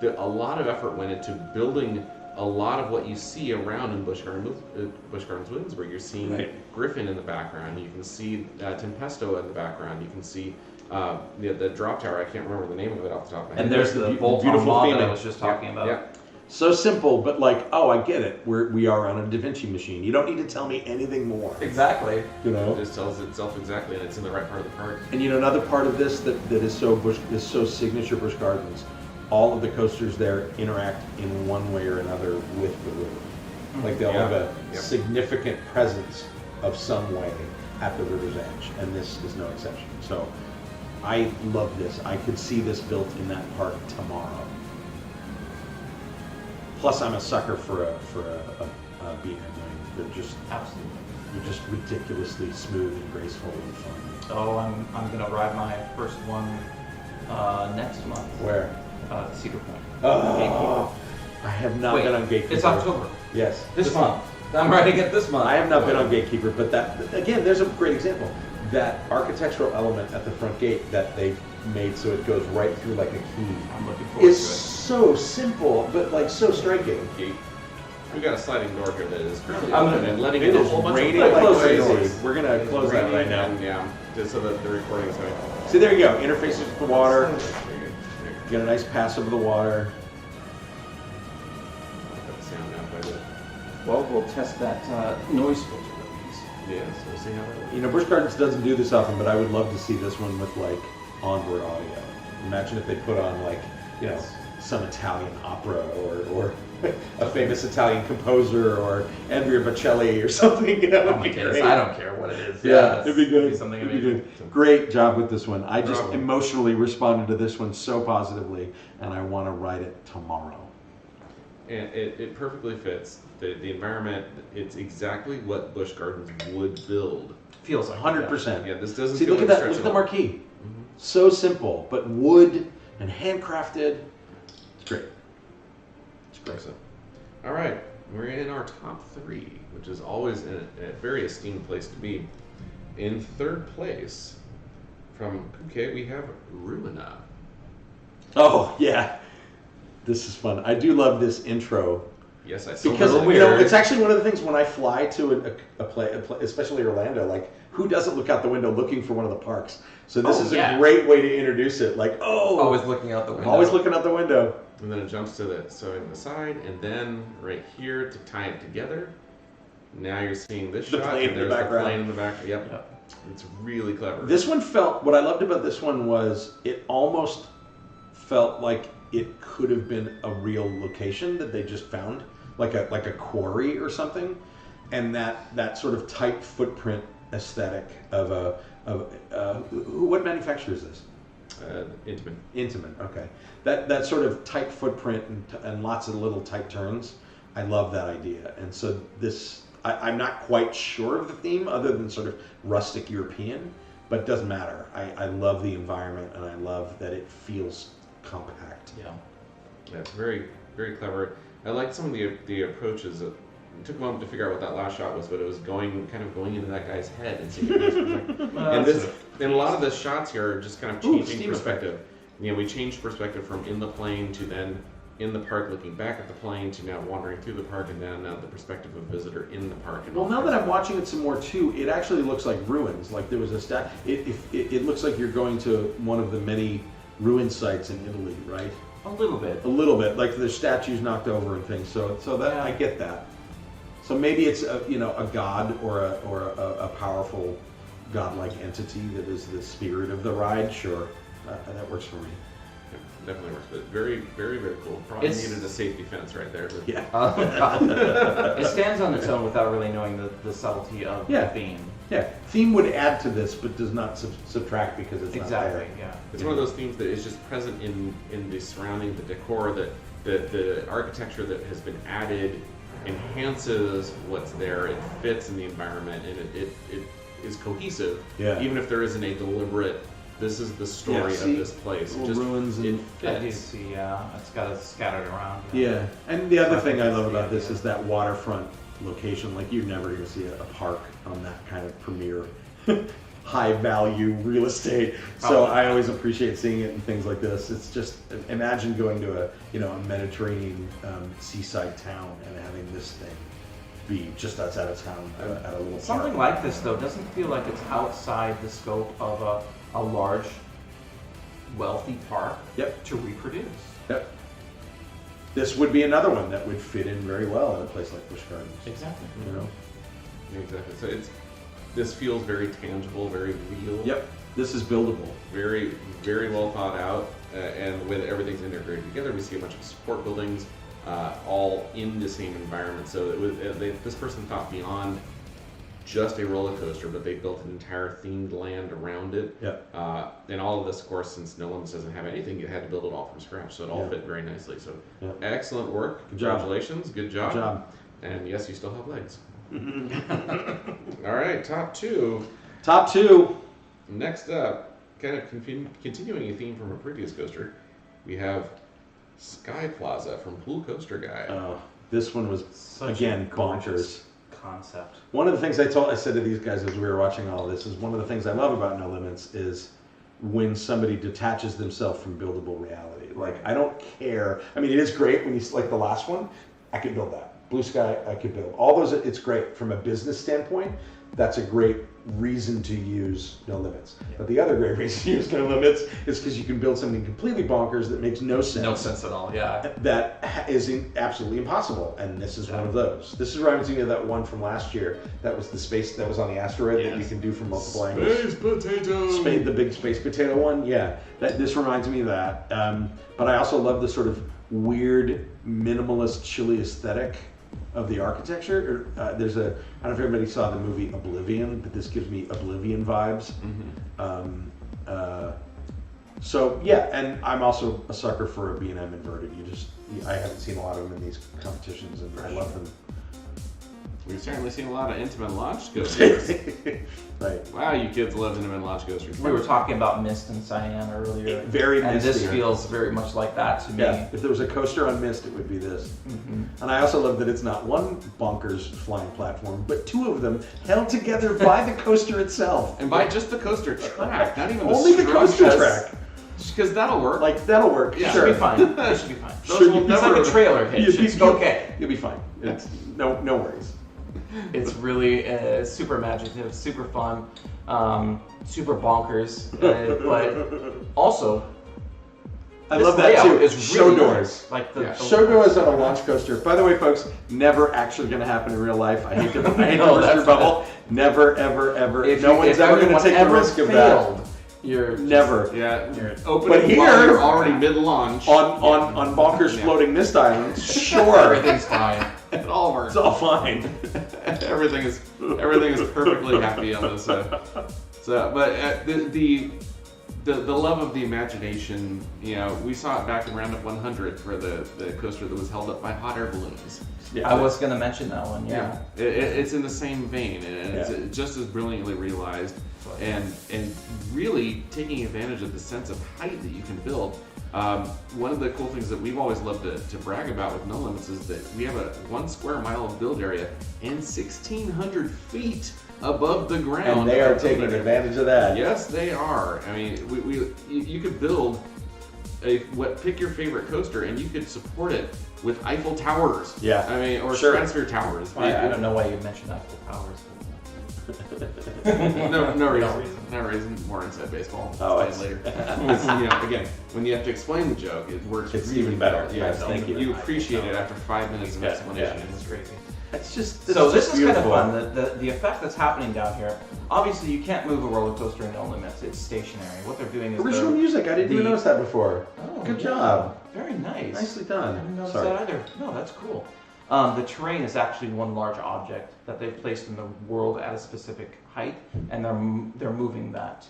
A lot of effort went into building a lot of what you see around in Busch Gardens Williamsburg. You're seeing Griffin in the background. You can see Tempesto in the background. You can see the drop tower. I can't remember the name of it off the top of my head. And there's the bolt-on mod that I was just talking about. Yeah. So simple, but like, oh, I get it. We are on a Da Vinci machine. You don't need to tell me anything more. Exactly. You know? It just tells itself exactly, and it's in the right part of the park. And you know, another part of this that is so signature Busch Gardens, all of the coasters there interact in one way or another with the river. Like they'll have a significant presence of some way at the river's edge, and this is no exception. So I love this. I could see this built in that park tomorrow. Plus, I'm a sucker for a beat and wing. They're just ridiculously smooth and graceful and fun. Oh, I'm gonna ride my first one next month. Where? Cedar Point. Oh, I have not been on Gatekeeper. It's October. Yes. This month. I'm riding it this month. I have not been on Gatekeeper, but that, again, there's a great example. That architectural element at the front gate that they've made so it goes right through like a key I'm looking forward to is it. so simple, but like so striking. We've got a sliding door here that is currently I'm open gonna- and letting It in a is whole bunch raining of like close the crazy. doors. We're gonna close that right now. Yeah, just so that the recording's going. See, there you go. Interfaces with the water. There you go. You got a nice pass over the water. Got the sound out by the. Well, we'll test that noise filter that Yeah, so we'll see how that works. You know, Busch Gardens doesn't do this often, but I would love to see this one with like onboard audio. Imagine if they put on like, you know, some Italian opera or a famous Italian composer or Andrea Bocelli or something. You know, we it'd be use. great. I don't care what it is. Yeah, it'd be good. Something It'd be amazing. good. Great job with this one. I just Bravo. emotionally responded to this one so positively, and I want to ride it tomorrow. And it perfectly fits. The environment, it's exactly what Busch Gardens would build. Feels like 100%. Yeah, this doesn't See, feel look at like a that. stretch Look at the all. marquee. So simple, but wood and handcrafted. It's great. It's great. So, all right, we're in our top three, which is always a very esteemed place to be. In third place, from Phuket, we have Rumina. Oh yeah, this is fun. I do love this intro Yes, I see. because little you know weird. it's actually one of the things when I fly to a play, especially Orlando. Like, who doesn't look out the window looking for one of the parks? So this is a great way to introduce it. Like, Always looking out the window. always looking out the window. And then it jumps to the side, and then right here to tie it together. Now you're seeing this The shot, plane and in the there's background. the plane in the back. Yep. It's really clever. This one felt, what I loved about this one was it almost felt like it could have been a real location that they just found, like a quarry or something, and that sort of tight footprint aesthetic of what manufacturer is this? Intimate. Okay. That sort of tight footprint and lots of little tight turns. I love that idea. And so this, I'm not quite sure of the theme other than sort of rustic European, but it doesn't matter. I love the environment and I love that it feels compact. Yeah. Yeah, it's very, very clever. I like some of the approaches. It took a moment to figure out what that last shot was, but it was going into that guy's head and seeing his perspective. And a lot of the shots here are just kind of changing perspective. You know, we changed perspective from in the plane to then in the park looking back at the plane to now wandering through the park and now the perspective of a visitor in the park. And well, now that I'm watching it some more too, it actually looks like ruins. Like there was a it looks like you're going to one of the many ruin sites in Italy, right? A little bit. A little bit, like the statues knocked over and things. So that I get that. So maybe it's a god or a powerful godlike entity that is the spirit of the ride. Sure, that works for me. Yeah, definitely works, but very, very, very cool. Probably needed a safety fence right there. But. Yeah. It stands on its own without really knowing the subtlety of the theme. Yeah, theme would add to this, but does not subtract because it's not there. Exactly. Yeah. It's one of those themes that is just present in the surrounding, the decor, that the architecture that has been added enhances what's there. It fits in the environment, and it is cohesive. Yeah. Even if there isn't a deliberate, this is the story of this place. It just ruins and I do see. It's got it scattered around. Yeah, and the other thing I love about this is that waterfront location. Like you're never going to see a park on that kind of premier, high value real estate. So I always appreciate seeing it in things like this. It's just imagine going to a Mediterranean seaside town and having this thing be just outside of town at a little Something park. like this though doesn't feel like it's outside the scope of a large, wealthy park. Yep. To reproduce. Yep. This would be another one that would fit in very well at a place like Busch Gardens. Exactly. You know. Exactly. So this feels very tangible, very real. Yep. This is buildable. Very, very well thought out, and with everything's integrated together, we see a bunch of support buildings, all in the same environment. So this person thought beyond just a roller coaster, but they built an entire themed land around it. Yep. And all of this, of course, since NoLimits doesn't have anything, you had to build it all from scratch. So it all fit very nicely. So excellent work. Congratulations. Good job. Good job. And yes, you still have legs. All right, top two. Top two. Next up, kind of continuing a theme from a previous coaster, we have Sky Plaza from Pool Coaster Guy. Oh, this one was Such again a gorgeous bonkers. Concept. One of the things I said to these guys as we were watching all of this is one of the things I love about NoLimits is when somebody detaches themselves from buildable reality. Like I don't care. I mean, it is great when you like the last one. I could build that. Blue Sky, I could build all those. It's great from a business standpoint. That's a great reason to use NoLimits. Yeah. But the other great reason to use NoLimits is because you can build something completely bonkers that makes no sense. No sense at all. Yeah. That is absolutely impossible, and this is one of those. This is reminds me of that one from last year. That was the space that was on the asteroid that you can do from multiple angles. Space potato. The big space potato one. Yeah. This reminds me of that. But I also love the sort of weird minimalist chilly aesthetic of the architecture. I don't know if everybody saw the movie Oblivion, but this gives me Oblivion vibes. So yeah, and I'm also a sucker for a B&M inverted. I haven't seen a lot of them in these competitions, and I love them. We've certainly seen a lot of intimate launch coasters. Right. Wow, you kids love intimate launch coasters. We were talking about Mist and Cyan earlier. Very and misty. this feels very much like that to me. Yeah, if there was a coaster on Mist, it would be this. And I also love that it's not one bonkers flying platform, but two of them held together by the coaster itself. And by just the coaster track, not even Only the coaster track. Because that'll work. Like, that'll work. Yeah, sure. Should be fine. It should be fine. It's like a trailer hitch. It's okay. You'll be fine. It's, no worries. It's really super imaginative, super fun, super bonkers, but also I love that too. Is show really doors. Nice. Like the show doors on a launch coaster. By the way, folks, never actually going to happen in real life. I hate to burst your bubble. Never, ever, ever. No one's ever going to take the risk of that. You're never. You're opening. But here, you're already mid-launch on bonkers floating Mist Island. Sure, everything's fine. It all works. It's all fine. everything is perfectly happy on this. But the love of the imagination, you know, we saw it back in Roundup 100 for the coaster that was held up by hot air balloons. Yeah, I was going to mention that one. Yeah, it's in the same vein, and it's just as brilliantly realized, and really taking advantage of the sense of height that you can build. One of the cool things that we've always loved to brag about with NoLimits is that we have a 1 square mile of build area and 1,600 feet above the ground. And they are taking advantage of that. Yes, they are. I mean, you could build pick your favorite coaster, and you could support it with Eiffel Towers. Yeah. I mean, or Stratosphere Towers. I don't know why you mentioned Eiffel Towers. no reason. More inside baseball. Later. Again, when you have to explain the joke, it works. It's really even better. Yeah, thank you. You appreciate it after 5 minutes of explanation. Yeah. It's crazy. It's just so this is beautiful. kind of fun. The effect that's happening down here. Obviously, you can't move a roller coaster in NoLimits. It's stationary. What they're doing is original music. I didn't even notice that before. Oh, good job. Very nice. Nicely done. I didn't notice Sorry. that either. No, that's cool. The terrain is actually one large object that they've placed in the world at a specific height, and they're moving that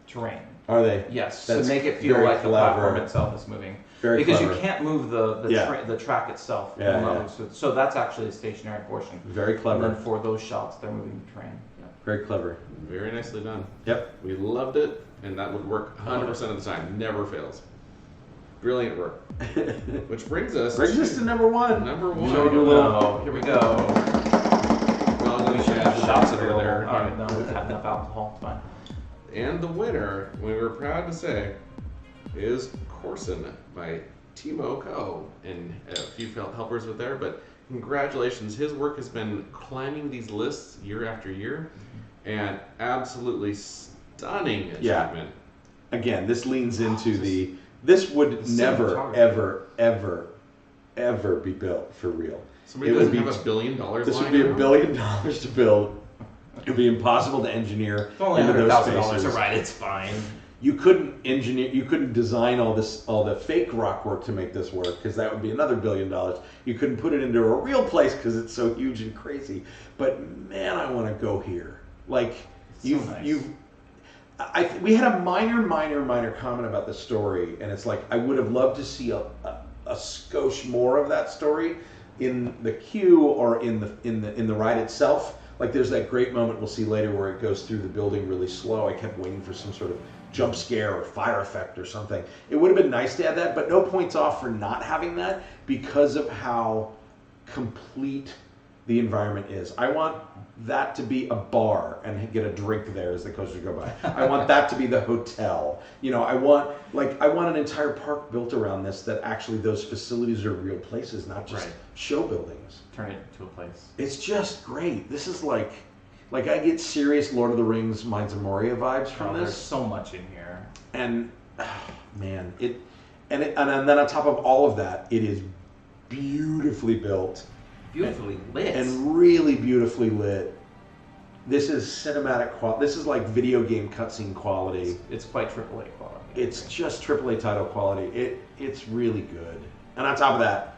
terrain. Are they? Yes, That's to make it feel very like the clever. platform itself is moving. Very because clever. you can't move the track itself. Yeah, Will not yeah. move. So that's actually a stationary portion. Very clever. And then for those shots, they're moving the terrain. Yeah. Very clever. Very nicely done. Yep. We loved it, and that would work 100% of the time. Never fails. Brilliant work. Which brings us to number one. Number one. Shall we do a little? Oh, here we go. Well, We should have shots over there. All right, no, we've had enough alcohol. It's fine. And the winner, we were proud to say, is Courson by Timoco, and a few helpers with there. But congratulations, his work has been climbing these lists year after year, and absolutely stunning achievement. Again, this leans into this would never, ever be built for real. Somebody doesn't have $1 billion. This would be $1 billion to build. It would be impossible to engineer It's only into those $100,000 spaces. to ride. It's fine. You couldn't design all the fake rock work to make this work, because that would be another $1 billion. You couldn't put it into a real place because it's so huge and crazy. But man, I want to go here. Like we had a minor comment about the story, and it's like I would have loved to see a skosh more of that story in the queue or in the ride itself. Like there's that great moment we'll see later where it goes through the building really slow. I kept waiting for some sort of jump scare or fire effect or something. It would have been nice to have that, but no points off for not having that because of how complete the environment is. I want that to be a bar and get a drink there as the coasters go by. I want that to be the hotel. You know, I want an entire park built around this, that actually those facilities are real places, not just show buildings. Turn it into a place. It's just great. This is like I get serious Lord of the Rings Mines of Moria vibes from this. There's so much in here. And man, and then on top of all of that, it is beautifully built. Beautifully lit. And really beautifully lit. This is cinematic quality. This is like video game cutscene quality. It's quite AAA quality. It's just AAA title quality. It's really good. And on top of that,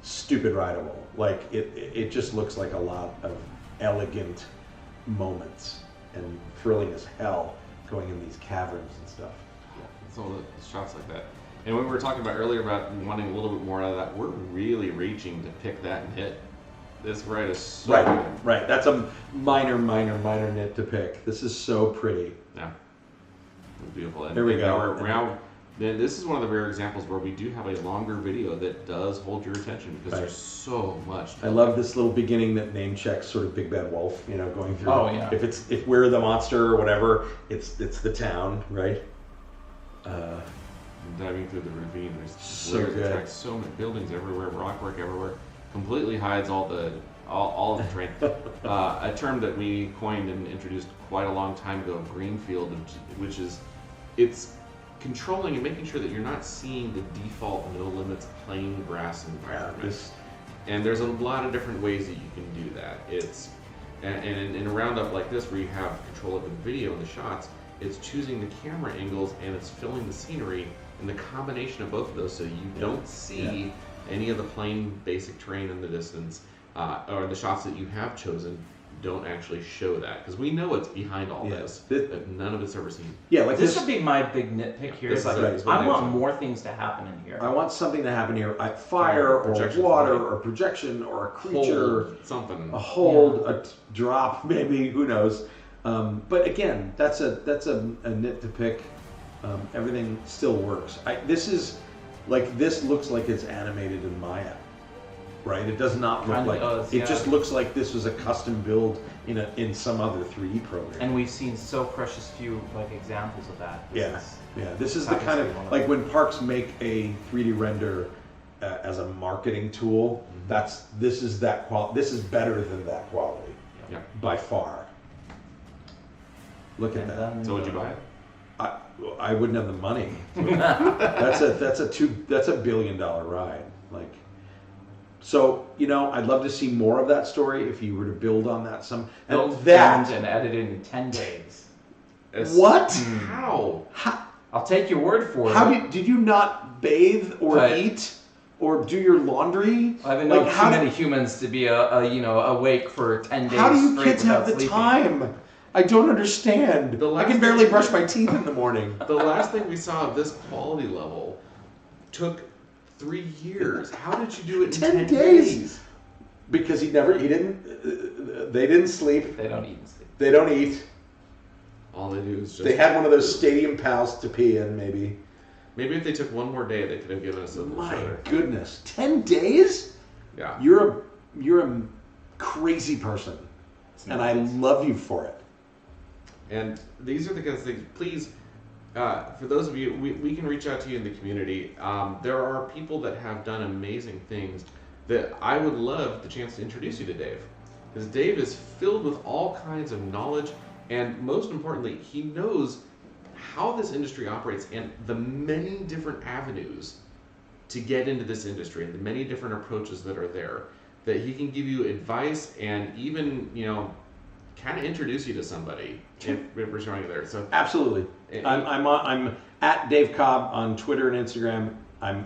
stupid rideable. Like it just looks like a lot of elegant moments and thrilling as hell going in these caverns and stuff. Yeah, it's all the shots like that. And when we were talking about earlier about wanting a little bit more out of that, we're really reaching to pick that and hit. This ride is so good. Right. That's a minor nit to pick. This is so pretty. Yeah. It's beautiful. And Here we go. This is one of the rare examples where we do have a longer video that does hold your attention because there's so much. I love this little beginning that name checks sort of Big Bad Wolf, you know, going through. Oh yeah. If we're the monster or whatever, it's the town, right? Diving through the ravine, there's So layers of good. tracks, so many buildings everywhere, rockwork everywhere. Completely hides all of the terrain. A term that we coined and introduced quite a long time ago, greenfield, which is it's controlling and making sure that you're not seeing the default NoLimits plain grass environment. And there's a lot of different ways that you can do that. And in a roundup like this where you have control of the video and the shots, it's choosing the camera angles and it's filling the scenery, and the combination of both of those so you don't see any of the plain basic terrain in the distance, or the shots that you have chosen don't actually show that, because we know it's behind all this, that none of it's ever seen. Yeah, like this would be my big nitpick here. This Is like, is what I they want do. more things to happen in here. I want something to happen here. Fire or Projection, water right. or projection or a creature. Hold something. A hold, drop, maybe, who knows. But again, that's a nit to pick. Everything still works. This looks like it's animated in Maya. Right, it does not look Kinda like does, it. Just looks like this was a custom build in some other 3D program. And we've seen so precious few like examples of that. This is the kind of like when parks make a 3D render as a marketing tool. This is that quality. This is better than that quality, by far. Look at that. So would you buy it? I wouldn't have the money. That's a $1 billion ride. Like. So, I'd love to see more of that story if you were to build on that some. And edited in 10 days. What? How? I'll take your word for it. Did you not bathe or eat or do your laundry? I haven't known too many humans to be awake for 10 days. How do you straight kids have the sleeping. time? I don't understand. I can barely brush my teeth in the morning. The last thing we saw of this quality level took 3 years. How did you do it in 10 days? Because they didn't sleep. They don't eat and sleep. They don't eat. All they do is just... They had one of those stadium pals to pee in, maybe. Maybe if they took one more day, they could have given us a little My shoulder. goodness. 10 days? Yeah. You're a crazy person. And I love you for it. And these are the kinds of things, please... for those of you, we can reach out to you in the community. There are people that have done amazing things that I would love the chance to introduce you to Dave. Because Dave is filled with all kinds of knowledge, and most importantly, he knows how this industry operates and the many different avenues to get into this industry and the many different approaches that are there. That he can give you advice and even, kind of introduce you to somebody if we're showing you there. So absolutely, I'm at Dave Cobb on Twitter and Instagram.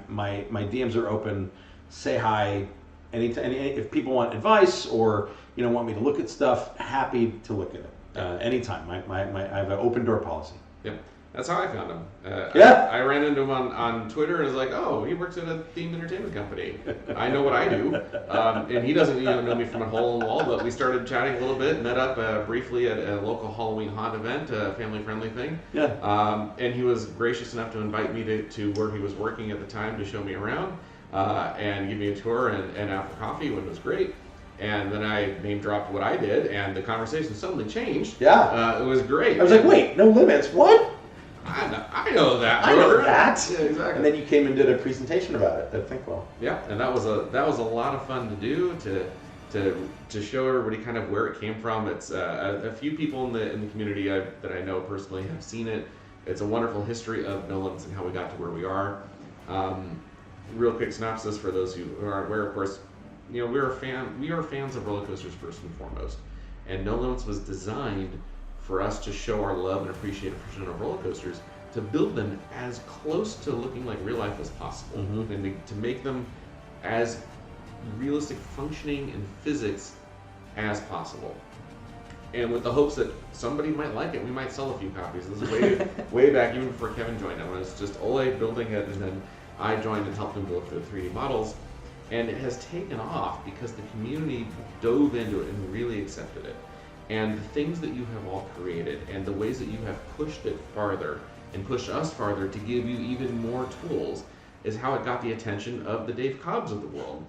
My DMs are open. Say hi. Anytime. If people want advice or want me to look at stuff, happy to look at it anytime. I have an open door policy. Yep. That's how I found him. I ran into him on Twitter and was like, oh, he works at a themed entertainment company. I know what I do. And he doesn't even know me from a hole in the wall, but we started chatting a little bit, met up briefly at a local Halloween haunt event, a family-friendly thing. Yeah. And he was gracious enough to invite me to where he was working at the time to show me around and give me a tour and out for coffee, which was great. And then I name dropped what I did, and the conversation suddenly changed. Yeah. It was great. I was like, wait, NoLimits, what? I know that. I know that. Yeah, exactly. And then you came and did a presentation about it at ThinkWell. Yeah, and that was a lot of fun to do to show everybody kind of where it came from. It's a few people in the community that I know personally have seen it. It's a wonderful history of NoLimits and how we got to where we are. Real quick synopsis for those who aren't aware, of course, we are fans of roller coasters first and foremost, and NoLimits was designed for us to show our love and appreciation of roller coasters, to build them as close to looking like real life as possible, and to make them as realistic functioning in physics as possible. And with the hopes that somebody might like it, we might sell a few copies. This is way back, even before Kevin joined. It was just Ole building it, and then I joined and helped him build the 3D models. And it has taken off because the community dove into it and really accepted it. And the things that you have all created and the ways that you have pushed it farther and pushed us farther to give you even more tools is how it got the attention of the Dave Cobbs of the world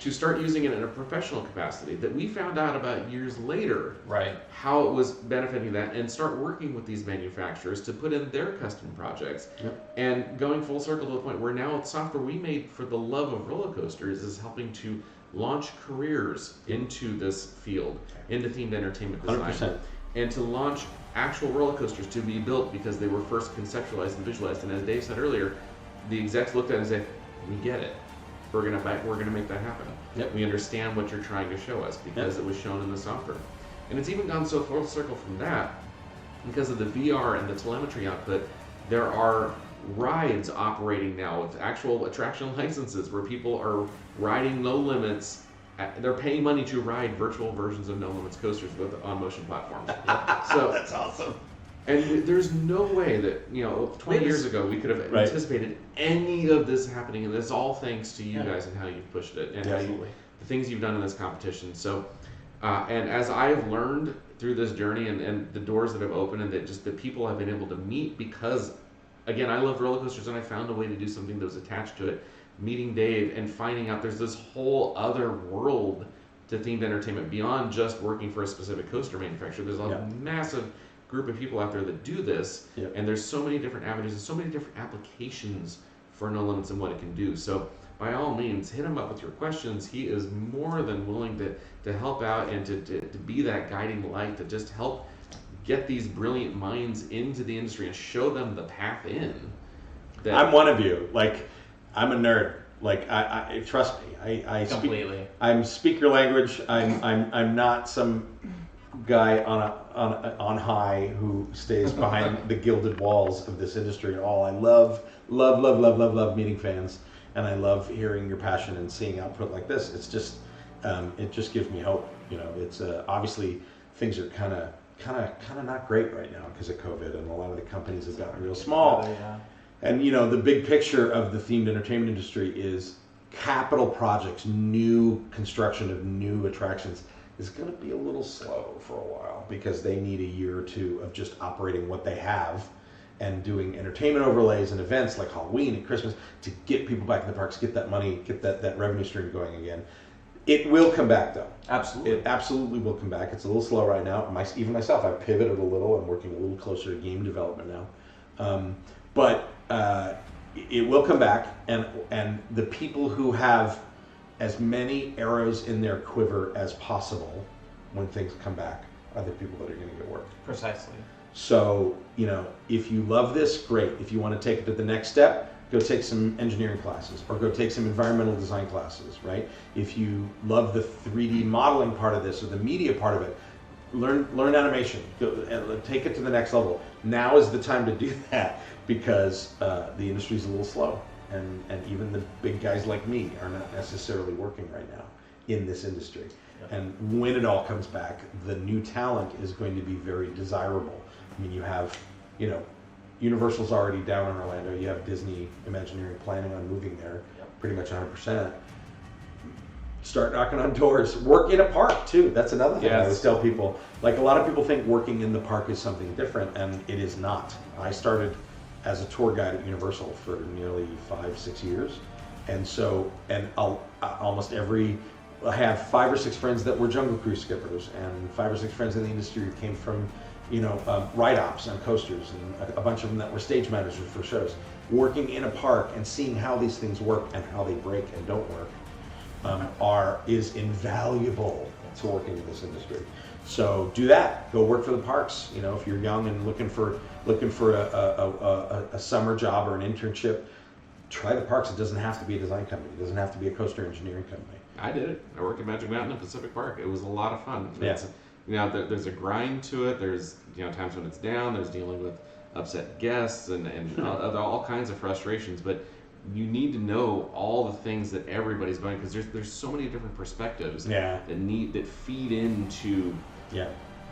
to start using it in a professional capacity that we found out about years later. Right. How it was benefiting that, and start working with these manufacturers to put in their custom projects. Yep. And going full circle to the point where now software we made for the love of roller coasters is helping to launch careers into this field, into themed entertainment design. 100%. And to launch actual roller coasters to be built because they were first conceptualized and visualized. And as Dave said earlier, the execs looked at it and said, we get it. We're gonna make that happen. Yep. We understand what you're trying to show us because it was shown in the software. And it's even gone so full circle from that, because of the VR and the telemetry output, there are rides operating now with actual attraction licenses where people are riding NoLimits they're paying money to ride virtual versions of NoLimits coasters on motion platforms. So that's awesome. And there's no way that 20 years ago we could have anticipated any of this happening, and it's all thanks to you guys and how you've pushed it and the things you've done in this competition. So, and as I've learned through this journey and the doors that have opened and that just the people I've been able to meet because, again, I love roller coasters and I found a way to do something that was attached to it. Meeting Dave and finding out there's this whole other world to themed entertainment beyond just working for a specific coaster manufacturer. There's a massive group of people out there that do this, and there's so many different avenues and so many different applications for NoLimits and what it can do. So by all means, hit him up with your questions. He is more than willing to help out and to be that guiding light to just help get these brilliant minds into the industry and show them the path in. I'm one of you. Like, I'm a nerd. Like, I trust me. I completely. I'm speak your language. I'm not some guy on high who stays behind the gilded walls of this industry at all. I love meeting fans, and I love hearing your passion and seeing output like this. It's just it just gives me hope. It's obviously things are kind of not great right now because of COVID, and a lot of the companies have gotten real small. And the big picture of the themed entertainment industry is capital projects, new construction of new attractions is going to be a little slow for a while because they need a year or two of just operating what they have and doing entertainment overlays and events like Halloween and Christmas to get people back in the parks, get that money, get that revenue stream going again. It will come back though. Absolutely. It absolutely will come back. It's a little slow right now. Even myself, I've pivoted a little. I'm working a little closer to game development now. But it will come back, and the people who have as many arrows in their quiver as possible when things come back are the people that are going to get work. Precisely. So, if you love this, great. If you want to take it to the next step, go take some engineering classes or go take some environmental design classes, right? If you love the 3D modeling part of this or the media part of it, learn animation. Take it to the next level. Now is the time to do that because the industry's a little slow. And even the big guys like me are not necessarily working right now in this industry. And when it all comes back, the new talent is going to be very desirable. I mean, you have, Universal's already down in Orlando. You have Disney Imagineering planning on moving there pretty much 100%. Start knocking on doors. Work in a park, too. That's another thing I always tell people. Like, a lot of people think working in the park is something different, and it is not. I started as a tour guide at Universal for nearly 5-6 years. And so, I have 5 or 6 friends that were Jungle Cruise skippers, and 5 or 6 friends in the industry who came from, ride ops on coasters, and a bunch of them that were stage managers for shows. Working in a park and seeing how these things work and how they break and don't work is invaluable to working in this industry. So do that. Go work for the parks. If you're young and looking for a summer job or an internship, try the parks. It doesn't have to be a design company. It doesn't have to be a coaster engineering company. I did it. I worked at Magic Mountain and Pacific Park. It was a lot of fun. Yeah. There's a grind to it. There's times when it's down. There's dealing with upset guests and all kinds of frustrations. But you need to know all the things that everybody's going because there's so many different perspectives that feed into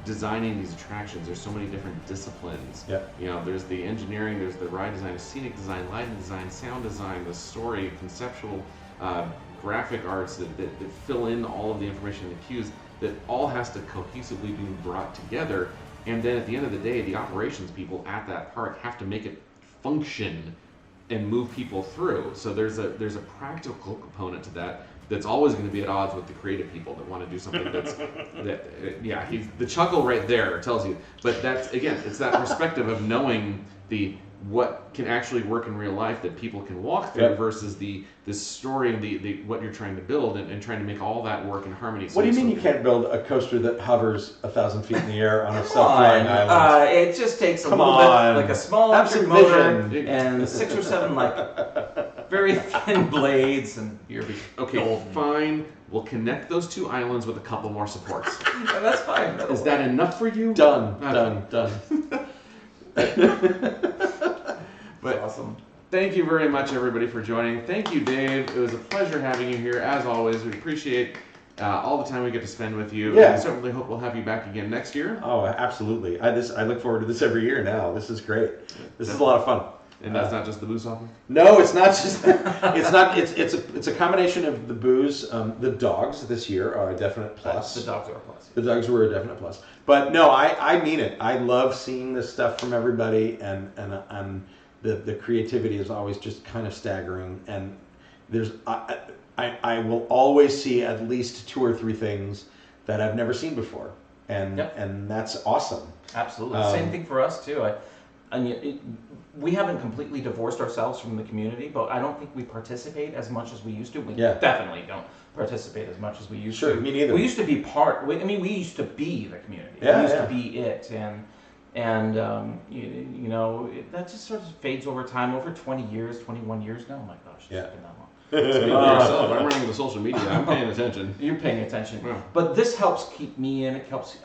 designing these attractions. There's so many different disciplines. There's the engineering, there's the ride design, scenic design, lighting design, sound design, the story, conceptual, graphic arts that fill in all of the information in the cues. That all has to cohesively be brought together. And then at the end of the day, the operations people at that park have to make it function and move people through. So there's a practical component to that that's always going to be at odds with the creative people that want to do something the chuckle right there tells you. But that's, again, it's that perspective of knowing what can actually work in real life that people can walk through versus the story and the what you're trying to build and trying to make all that work in harmony. What do you mean you can't build a coaster that hovers 1,000 feet in the air on a self-flying island? It just takes a little bit, like a small electric motor and 6 or 7 very thin blades, and you're golden. Fine. We'll connect those 2 islands with a couple more supports. That's fine. Is that enough for you? Done. But awesome. Thank you very much, everybody, for joining. Thank you, Dave. It was a pleasure having you here, as always. We appreciate all the time we get to spend with you. Yeah. I certainly hope we'll have you back again next year. Oh, absolutely. I look forward to this every year now. This is great. This is a lot of fun. And that's not just the booze offering? No, it's not just. It's a combination of the booze. The dogs this year are a definite plus. The dogs are a plus. The dogs were a definite plus. But no, I mean it. I love seeing this stuff from everybody, and the creativity is always just kind of staggering. And there's I will always see at least 2 or 3 things that I've never seen before, and that's awesome. Absolutely. Same thing for us too. We haven't completely divorced ourselves from the community, but I don't think we participate as much as we used to. We definitely don't participate as much as we used to. Sure, me neither. We used to be we used to be the community. Yeah, we used to be it, and that just sort of fades over time. Over 20 years, 21 years now. Oh my gosh, it's been that long. Speaking for yourself, I'm running the social media. I'm paying attention. You're paying attention. Yeah. But this helps keep me in. It helps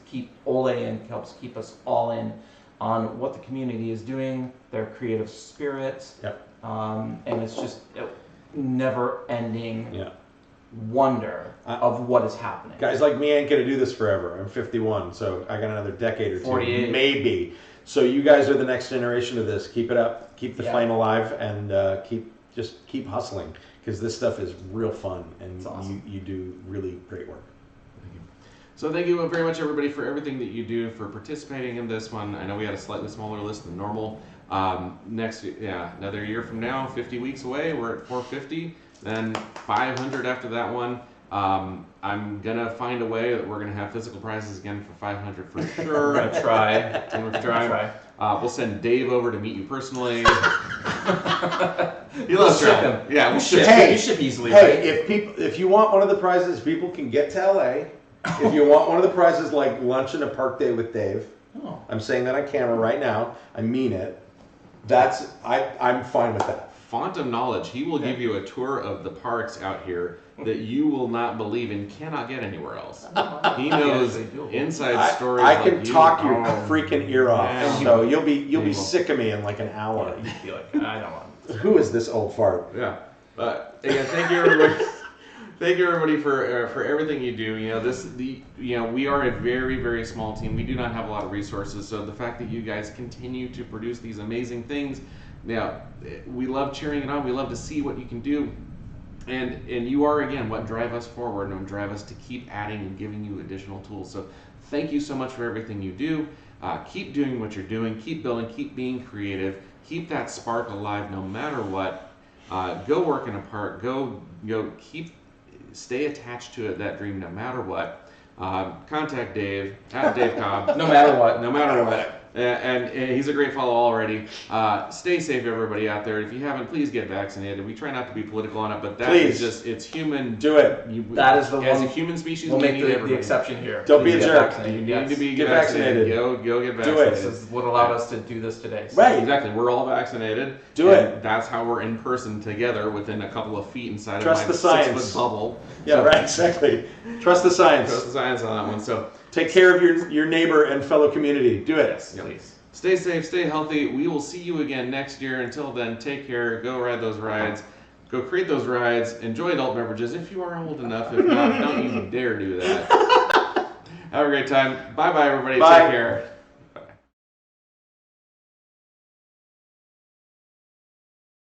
keep Ole in. It helps keep us all in on what the community is doing, their creative spirit. Yep. And it's just a never-ending wonder of of what is happening. Guys like me ain't gonna do this forever. I'm 51, so I got another decade or 2, 48. maybe. So you guys are the next generation of this. Keep it up. Keep the flame alive, and keep hustling, because this stuff is real fun, and awesome. you do really great work. Thank you. So thank you very much, everybody, for everything that you do, for participating in this one. I know we had a slightly smaller list than normal. Another year from now, 50 weeks away, we're at 450, then 500 after that one. I'm gonna find a way that we're gonna have physical prizes again for 500 for sure. We're gonna try. We'll send Dave over to meet you personally. He loves ship trying. him. Yeah, we'll ship. You ship easily. Hey, right? if you want one of the prizes, people can get to LA. If you want one of the prizes, like lunch and a park day with Dave, I'm saying that on camera right now. I mean it. I'm fine with that. Font of knowledge. He will give you a tour of the parks out here that you will not believe and cannot get anywhere else. He knows inside stories. I can talk your Oh, freaking ear off, man. so you'll be sick of me in like an hour. You'd be like, I don't want. Who is this old fart? Yeah. But again, thank you everybody. Thank you everybody for everything you do. We are a very, very small team. We do not have a lot of resources, so the fact that you guys continue to produce these amazing things, we love cheering it on. We love to see what you can do. And you are, again, what drive us forward and drive us to keep adding and giving you additional tools. So thank you so much for everything you do. Keep doing what you're doing. Keep building. Keep being creative. Keep that spark alive no matter what. Go work in a park. Go stay attached to that dream no matter what. Contact Dave at Dave Cobb. No matter what. No matter what. And he's a great follow already. Stay safe, everybody out there. If you haven't, please get vaccinated. We try not to be political on it, but it's human. Do it. That is the as one. a human species, We'll we make need the exception here. Don't be a jerk. You need to be Get vaccinated. Go get vaccinated. Do it. This is what allowed us to do this today. So. Right. Exactly. We're all vaccinated. Do it. That's how we're in person together within a couple of feet inside Trust of my the science. 6-foot bubble. Yeah, right, exactly. Trust the science. Trust the science on that one. So take care of your neighbor and fellow community. Do it. Yes, please. Stay safe, stay healthy. We will see you again next year. Until then, take care. Go ride those rides. Go create those rides. Enjoy adult beverages if you are old enough. If not, don't even dare do that. Have a great time. Bye-bye, everybody. Bye. Take care.